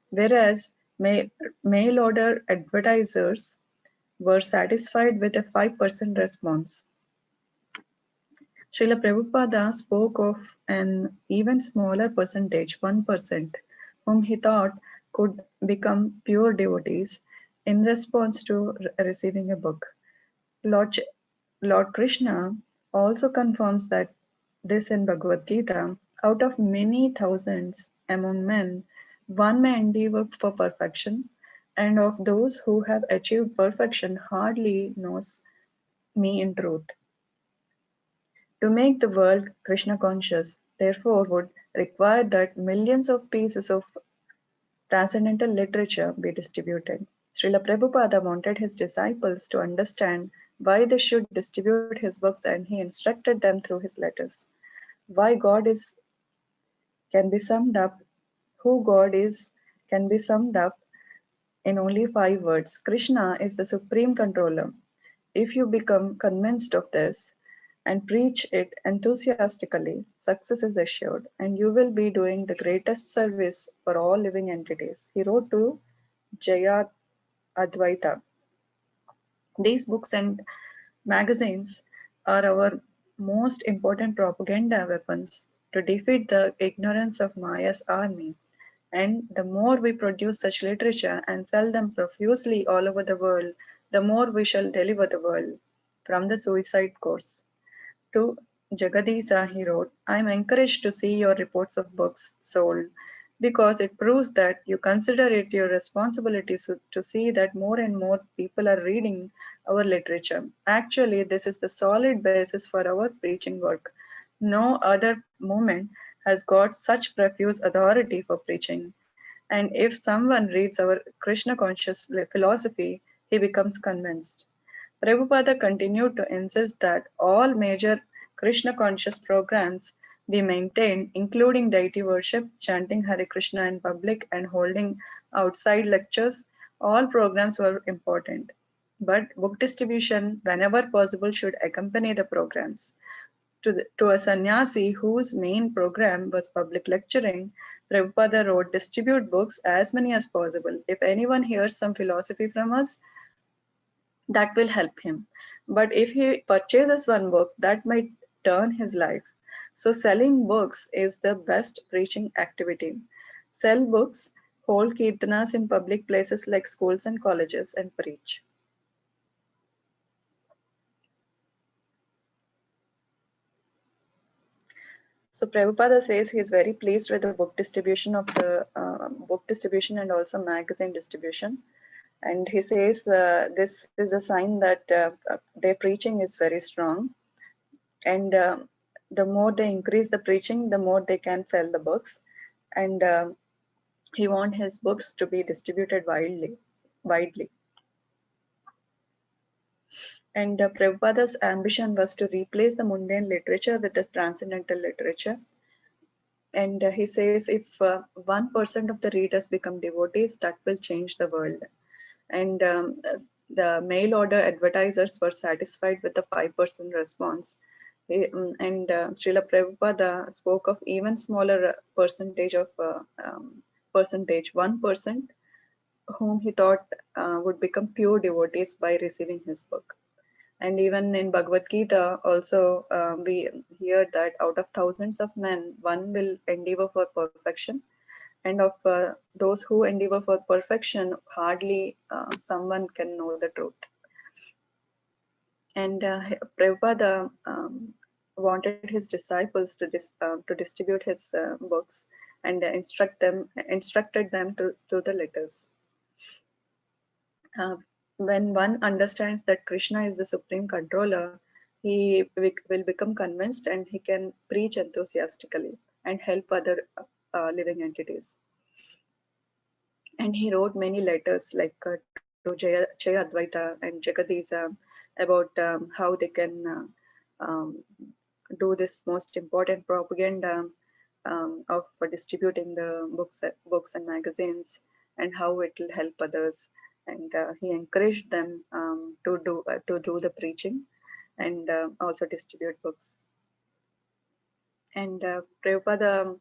Whereas mail order advertisers were satisfied with a 5% response. Srila Prabhupada spoke of an even smaller percentage, 1%, whom he thought could become pure devotees in response to receiving a book. Lord Krishna also confirms that this in Bhagavad Gita, out of many thousands among men, one may endeavor for perfection, and of those who have achieved perfection hardly knows me in truth. To make the world Krishna conscious, therefore, would require that millions of pieces of transcendental literature be distributed. Srila Prabhupada wanted his disciples to understand why they should distribute his books, and he instructed them through his letters. Why God is can be summed up, who God is can be summed up in only 5 words. Krishna is the supreme controller. If you become convinced of this, and preach it enthusiastically, success is assured, and you will be doing the greatest service for all living entities. He wrote to Jaya Advaita. These books and magazines are our most important propaganda weapons to defeat the ignorance of Maya's army. And the more we produce such literature and sell them profusely all over the world, the more we shall deliver the world from the suicide course. To Jagadisa, he wrote, I am encouraged to see your reports of books sold because it proves that you consider it your responsibility to see that more and more people are reading our literature. Actually, this is the solid basis for our preaching work. No other movement has got such profuse authority for preaching. And if someone reads our Krishna conscious philosophy, he becomes convinced. Prabhupada continued to insist that all major Krishna conscious programs be maintained, including deity worship, chanting Hare Krishna in public, and holding outside lectures. All programs were important, but book distribution, whenever possible, should accompany the programs. To a sannyasi whose main program was public lecturing, Prabhupada wrote, distribute books as many as possible. If anyone hears some philosophy from us, that will help him. But if he purchases one book, that might turn his life. So selling books is the best preaching activity. Sell books, hold kirtanas in public places like schools and colleges, and preach. So Prabhupada says he is very pleased with the book distribution and also magazine distribution. And he says this is a sign that their preaching is very strong. And the more they increase the preaching, the more they can sell the books. And he wants his books to be distributed widely. And Prabhupada's ambition was to replace the mundane literature with the transcendental literature. And he says if 1% of the readers become devotees, that will change the world. And the mail order advertisers were satisfied with the 5% response. And Srila Prabhupada spoke of even smaller percentage, 1%, whom he thought would become pure devotees by receiving his book. And even in Bhagavad Gita, also we hear that out of thousands of men, one will endeavor for perfection. And of those who endeavor for perfection, hardly someone can know the truth. And Prabhupada wanted his disciples to distribute his books and instructed them to the letters. When one understands that Krishna is the supreme controller, he will become convinced and he can preach enthusiastically and help other living entities. And he wrote many letters like to Jaya Advaita and Jagadisa about how they can do this most important propaganda of distributing the books and magazines, and how it will help others. And he encouraged them to do the preaching and also distribute books. And Prabhupada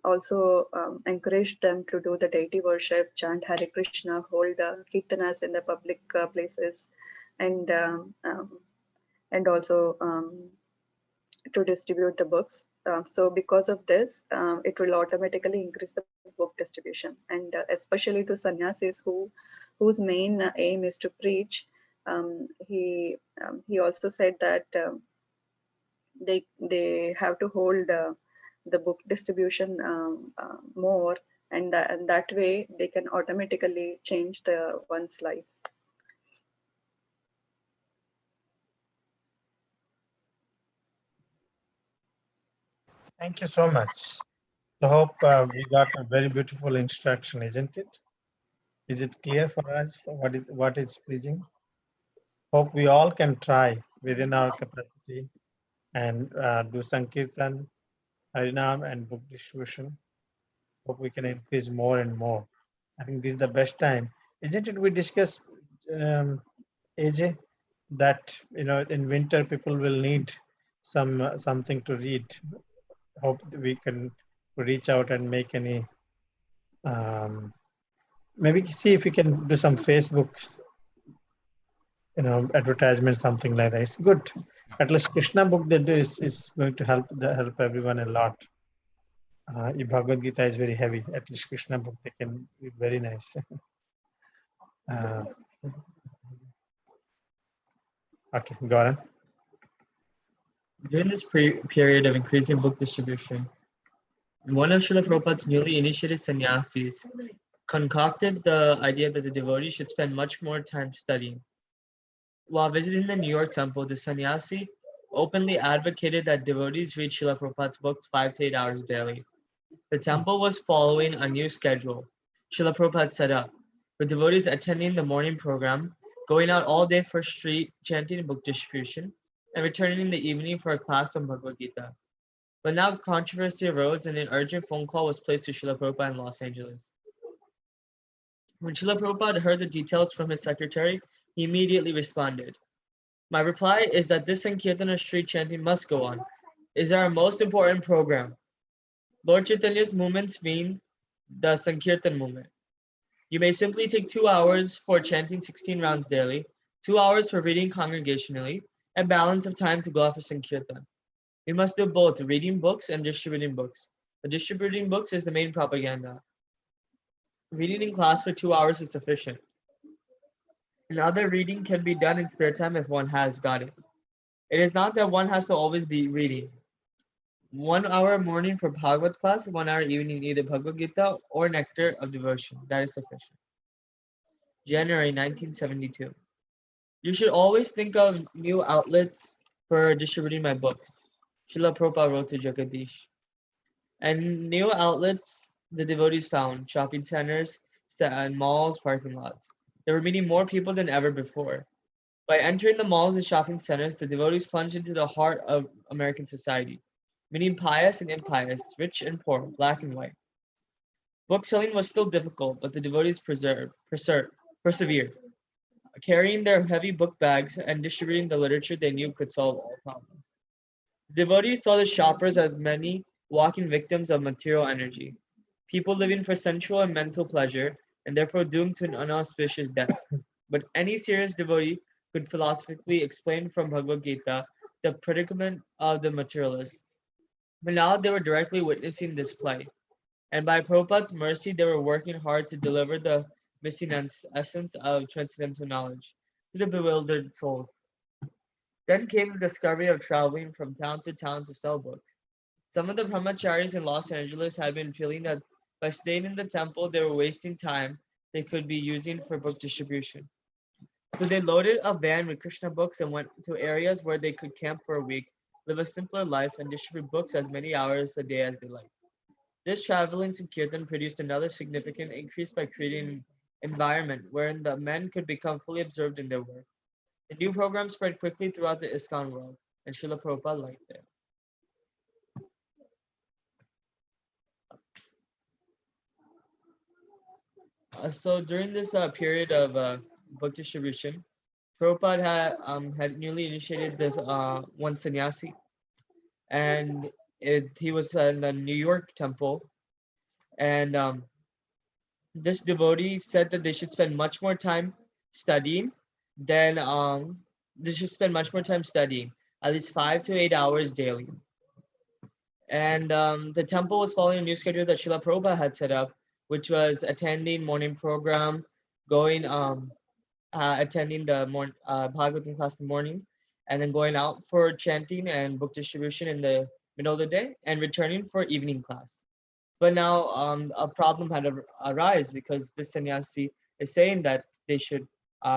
also encouraged them to do the deity worship, chant Hare Krishna, hold kirtanas in the public places, and also to distribute the books. So because of this, it will automatically increase the book distribution, and especially to sannyasis whose main aim is to preach. He also said that they have to hold the book distribution more, and that way they can automatically change the one's life. Thank you so much. I hope we got a very beautiful instruction, isn't it? Is it clear for us what is preaching? Hope we all can try within our capacity and do Sankirtan, Harinam, and book distribution. Hope we can increase more and more. I think this is the best time, isn't it? We discussed AJ that in winter people will need something to read. Hope that we can reach out and make any maybe see if we can do some Facebook advertisement, something like that. It's good. At least Krishna book they do is going to help everyone a lot. If Bhagavad Gita is very heavy, at least Krishna book they can be very nice. Okay, go on. During this period of increasing book distribution, one of Srila Prabhupada's newly initiated sannyasis concocted the idea that the devotees should spend much more time studying. While visiting the New York temple, the sannyasi openly advocated that devotees read Srila Prabhupada's books 5 to 8 hours daily. The temple was following a new schedule Srila Prabhupada set up, with devotees attending the morning program, going out all day for street chanting and book distribution, and returning in the evening for a class on Bhagavad Gita. But now controversy arose and an urgent phone call was placed to Srila Prabhupada in Los Angeles. When Srila Prabhupada heard the details from his secretary, he immediately responded. My reply is that this Sankirtana street chanting must go on. It is our most important program. Lord Chaitanya's movements mean the Sankirtan movement. You may simply take 2 hours for chanting 16 rounds daily, 2 hours for reading congregationally, and balance of time to go out for Sankirtan. We must do both reading books and distributing books. But distributing books is the main propaganda. Reading in class for 2 hours is sufficient. And other reading can be done in spare time if one has got it. It is not that one has to always be reading. 1 hour morning for Bhagavad class, 1 hour evening either Bhagavad Gita or Nectar of Devotion. That is sufficient. January 1972. You should always think of new outlets for distributing my books. Srila Prabhupada wrote to Jagadish. And new outlets the devotees found, shopping centers, and malls, parking lots. They were meeting more people than ever before. By entering the malls and shopping centers, the devotees plunged into the heart of American society, meeting pious and impious, rich and poor, black and white. Book selling was still difficult, but the devotees persevered, carrying their heavy book bags and distributing the literature they knew could solve all problems. The devotees saw the shoppers as many walking victims of material energy, people living for sensual and mental pleasure, and therefore doomed to an unauspicious death. But any serious devotee could philosophically explain from Bhagavad Gita the predicament of the materialist. But now they were directly witnessing this play, and by Prabhupada's mercy, they were working hard to deliver the missing essence of transcendental knowledge to the bewildered souls. Then came the discovery of traveling from town to sell books. Some of the brahmacharis in Los Angeles had been feeling that by staying in the temple, they were wasting time they could be using for book distribution. So they loaded a van with Krishna books and went to areas where they could camp for a week, live a simpler life, and distribute books as many hours a day as they liked. This traveling Sankirtan produced another significant increase by creating an environment wherein the men could become fully absorbed in their work. The new program spread quickly throughout the ISKCON world, and Srila Prabhupada liked it. So during this period of book distribution, Prabhupada had newly initiated this one sannyasi, and he was in the New York temple, and this devotee said that they should spend much more time studying than they should spend much more time studying, at least 5 to 8 hours daily. And the temple was following a new schedule that Srila Prabhupada had set up, which was attending morning program, going attending the Bhagavatam class in the morning, and then going out for chanting and book distribution in the middle of the day, and returning for evening class. But now a problem had arisen because this sannyasi is saying that they should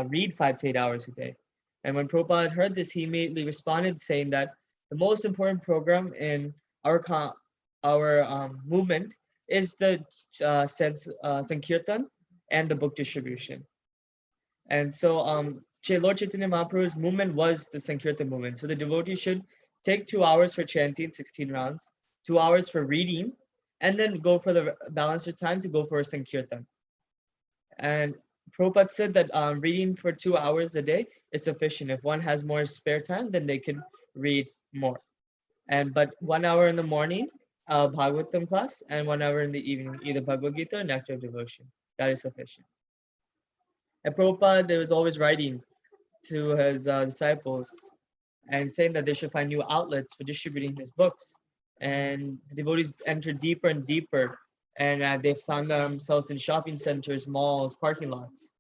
read 5 to 8 hours a day. And when Prabhupada heard this, he immediately responded saying that the most important program in our movement is the Sankirtan and the book distribution. And so Lord Chaitanya Mahaprabhu's movement was the Sankirtan movement. So the devotee should take 2 hours for chanting 16 rounds, 2 hours for reading, and then go for the balance of time to go for a Sankirtan. And Prabhupada said that reading for 2 hours a day is sufficient. If one has more spare time, then they can read more. But 1 hour in the morning, Bhagavatam class, and 1 hour in the evening, either Bhagavad Gita or nectar devotion. That is sufficient. And Prabhupada was always writing to his disciples and saying that they should find new outlets for distributing his books. And the devotees entered deeper and deeper, and they found themselves in shopping centers, malls, parking lots,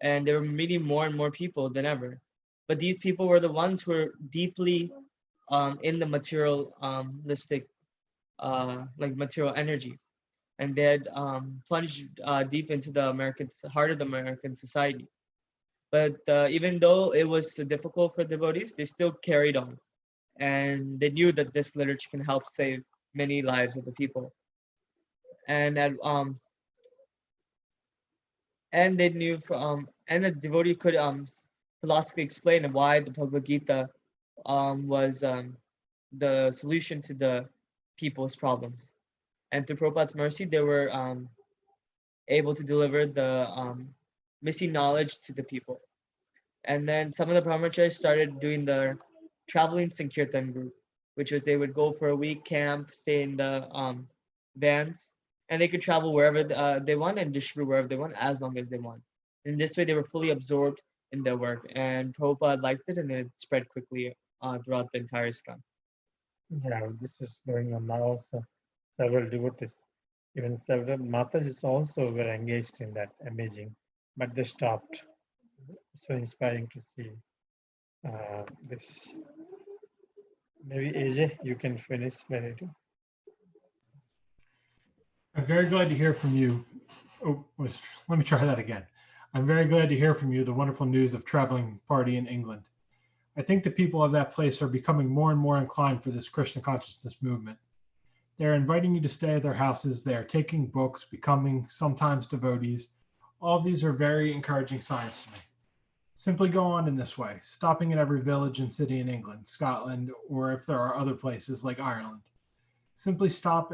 and they were meeting more and more people than ever. But these people were the ones who were deeply in the materialistic, like material energy, and they had plunged deep into the heart of the American society. But even though it was difficult for devotees, they still carried on, and they knew that this literature can help save many lives of the people. And at and they knew and the devotee could philosophically explain why the Bhagavad Gita was the solution to the people's problems. And through Prabhupada's mercy, they were able to deliver the missing knowledge to the people. And then some of the brahmacharis started doing the traveling Sankirtan group, which was they would go for a week camp, stay in the vans, and they could travel wherever they want and distribute wherever they want as long as they want. In this way, they were fully absorbed in their work, and Prabhupada liked it, and it spread quickly throughout the entire ISKCON. Yeah, this is going on now also. Several devotees, even several Matajis also were engaged in that, amazing, but they stopped. So inspiring to see this. Maybe AJ, you can finish Benito. I'm very glad to hear from you. Oh, let me try that again. I'm very glad to hear from you the wonderful news of traveling party in England. I think the people of that place are becoming more and more inclined for this Krishna consciousness movement. They're inviting you to stay at their houses. They are taking books, becoming sometimes devotees. All of these are very encouraging signs to me. Simply go on in this way, stopping at every village and city in England, Scotland, or if there are other places like Ireland. Simply stop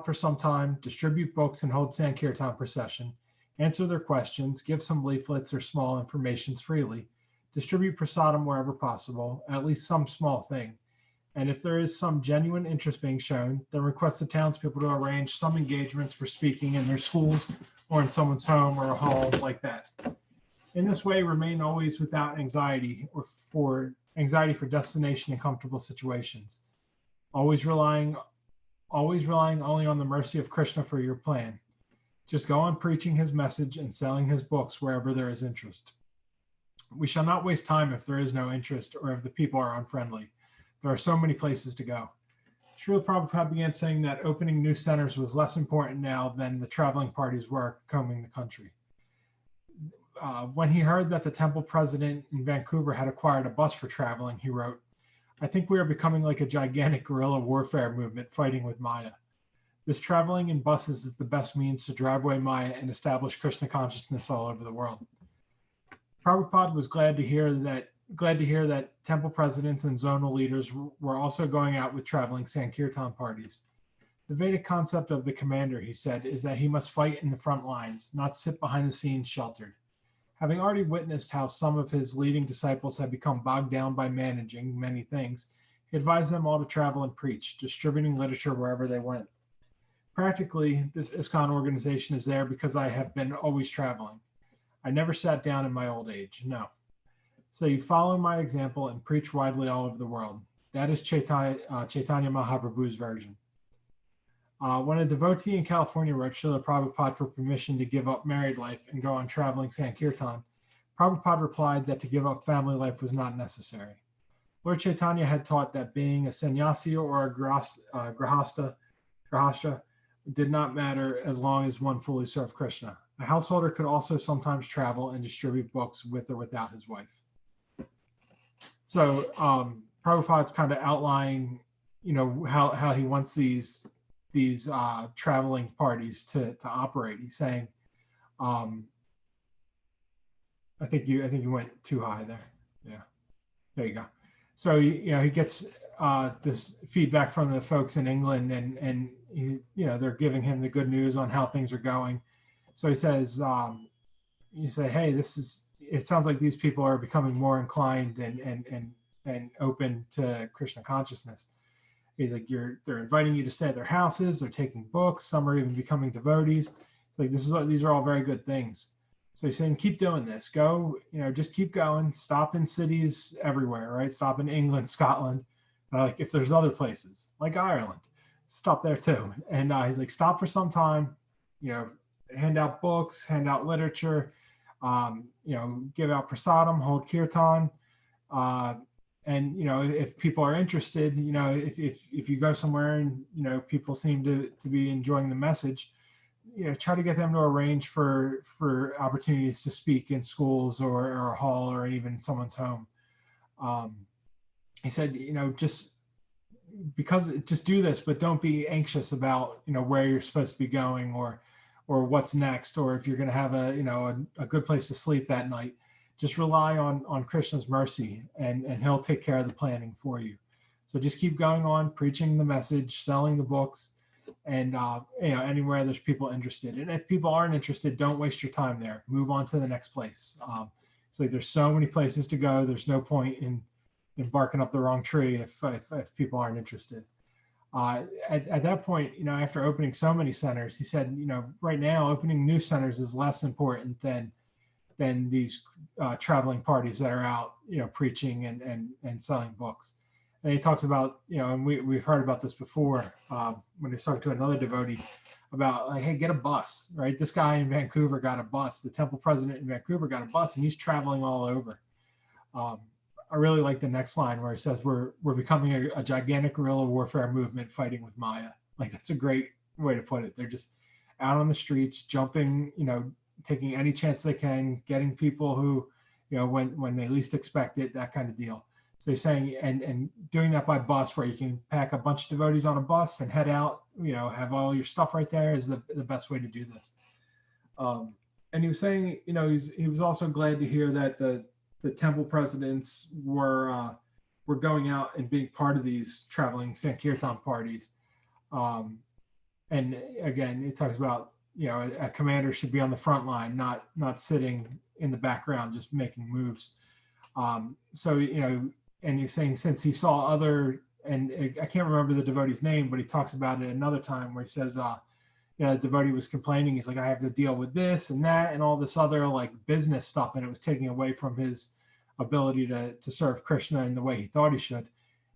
for some time, distribute books and hold Sankirtan procession, answer their questions, give some leaflets or small informations freely, distribute prasadam wherever possible, at least some small thing. And if there is some genuine interest being shown, then request the townspeople to arrange some engagements for speaking in their schools or in someone's home or a hall like that. In this way, remain always without anxiety for destination and comfortable situations. Always relying only on the mercy of Krishna for your plan. Just go on preaching his message and selling his books wherever there is interest. We shall not waste time if there is no interest or if the people are unfriendly. There are so many places to go. Srila Prabhupada began saying that opening new centers was less important now than the traveling parties were combing the country. When he heard that the temple president in Vancouver had acquired a bus for traveling, he wrote, "I think we are becoming like a gigantic guerrilla warfare movement fighting with Maya. This traveling in buses is the best means to drive away Maya and establish Krishna consciousness all over the world." Prabhupada was glad to hear that temple presidents and zonal leaders were also going out with traveling Sankirtan parties. The Vedic concept of the commander, he said, is that he must fight in the front lines, not sit behind the scenes sheltered. Having already witnessed how some of his leading disciples had become bogged down by managing many things, he advised them all to travel and preach, distributing literature wherever they went. Practically, this ISKCON organization is there because I have been always traveling. I never sat down in my old age, no. So you follow my example and preach widely all over the world. That is Chaitanya Mahaprabhu's version. When a devotee in California wrote Srila Prabhupada for permission to give up married life and go on traveling Sankirtan, Prabhupada replied that to give up family life was not necessary. Lord Chaitanya had taught that being a sannyasi or a grahasta did not matter as long as one fully served Krishna. A householder could also sometimes travel and distribute books with or without his wife. So Prabhupada's kind of outlining, how he wants these traveling parties to operate. He's saying, I think you went too high there. Yeah, there you go. So he gets this feedback from the folks in England, and he's they're giving him the good news on how things are going. So he says, you say, hey, this is it sounds like these people are becoming more inclined and open to Krishna consciousness. He's like, they're inviting you to stay at their houses, they're taking books, some are even becoming devotees. It's like, these are all very good things. So he's saying, keep doing this. Go, just keep going. Stop in cities everywhere, right? Stop in England, Scotland. Like if there's other places like Ireland, stop there too. And he's like, stop for some time, hand out books, hand out literature, give out prasadam, hold kirtan. And if people are interested, if you go somewhere and people seem to be enjoying the message, try to get them to arrange for opportunities to speak in schools or a hall or even someone's home. He said, just do this, but don't be anxious about where you're supposed to be going or what's next, or if you're going to have a good place to sleep that night. Just rely on Krishna's mercy, and he'll take care of the planning for you. So just keep going on, preaching the message, selling the books, and anywhere there's people interested. And if people aren't interested, don't waste your time there. Move on to the next place. It's like there's so many places to go. There's no point in barking up the wrong tree if people aren't interested. At that point, after opening so many centers, he said, right now opening new centers is less important than these traveling parties that are out, preaching and selling books. And he talks about, and we've heard about this before when he was talking to another devotee about, like, hey, get a bus, right? This guy in Vancouver got a bus. The temple president in Vancouver got a bus, and he's traveling all over. I really like the next line where he says, we're becoming a gigantic guerrilla warfare movement fighting with Maya. Like, that's a great way to put it. They're just out on the streets, jumping, taking any chance they can, getting people who, when they least expect it, that kind of deal. So he's saying, and doing that by bus, where you can pack a bunch of devotees on a bus and head out, have all your stuff right there, is the best way to do this. And he was saying, he was also glad to hear that the temple presidents were going out and being part of these traveling Sankirtan parties. And again, it talks about, a commander should be on the front line, not sitting in the background, just making moves. So, and you're saying, since he saw other, and I can't remember the devotee's name, but he talks about it another time where he says, the devotee was complaining. He's like, I have to deal with this and that and all this other like business stuff. And it was taking away from his ability to serve Krishna in the way he thought he should.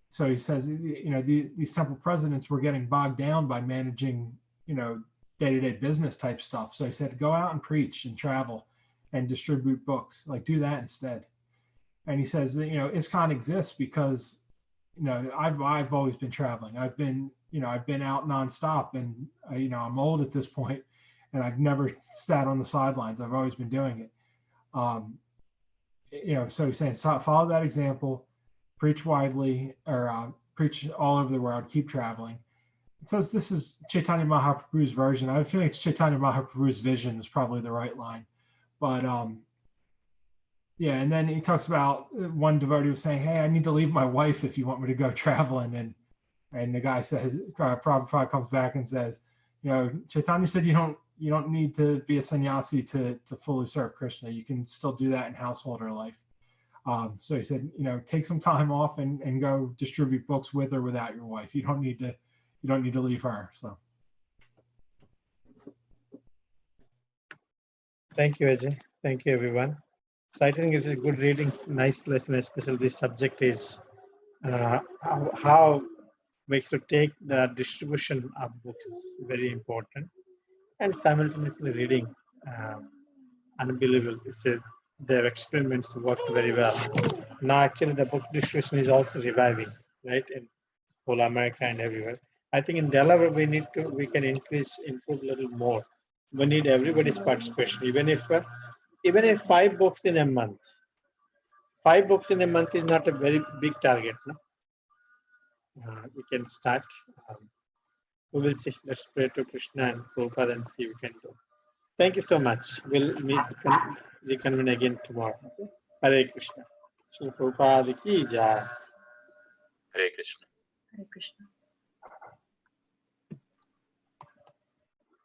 So he says, these temple presidents were getting bogged down by managing, day-to-day business type stuff. So he said, go out and preach and travel and distribute books, like do that instead. And he says that, ISKCON exists because, I've always been traveling. I've been out nonstop, and I'm old at this point, and I've never sat on the sidelines. I've always been doing it. So he's saying, follow that example, preach widely, or preach all over the world, keep traveling. It says this is Chaitanya Mahaprabhu's version. I have a feeling it's Chaitanya Mahaprabhu's vision is probably the right line. But yeah, and then he talks about one devotee was saying, hey, I need to leave my wife if you want me to go traveling. And the guy says, Prabhupada comes back and says, Chaitanya said you don't need to be a sannyasi to fully serve Krishna. You can still do that in householder life. So he said, take some time off and go distribute books with or without your wife. You don't need to leave her. So. Thank you, Ajay. Thank you, everyone. So I think it's a good reading, nice lesson, especially this subject is how we should take the distribution of books is very important, and simultaneously reading, unbelievable. Their experiments worked very well. Now actually the book distribution is also reviving, right, in whole America and everywhere. I think in Delaware we can improve a little more. We need everybody's participation, even if 5 books in a month. 5 books in a month is not a very big target, no? We can start. We will see. Let's pray to Krishna and Prabhupada and see what we can do. Thank you so much. We'll reconvene again tomorrow. Okay? Hare Krishna. Srila Prabhupada ki jai. Hare Krishna. Hare Krishna.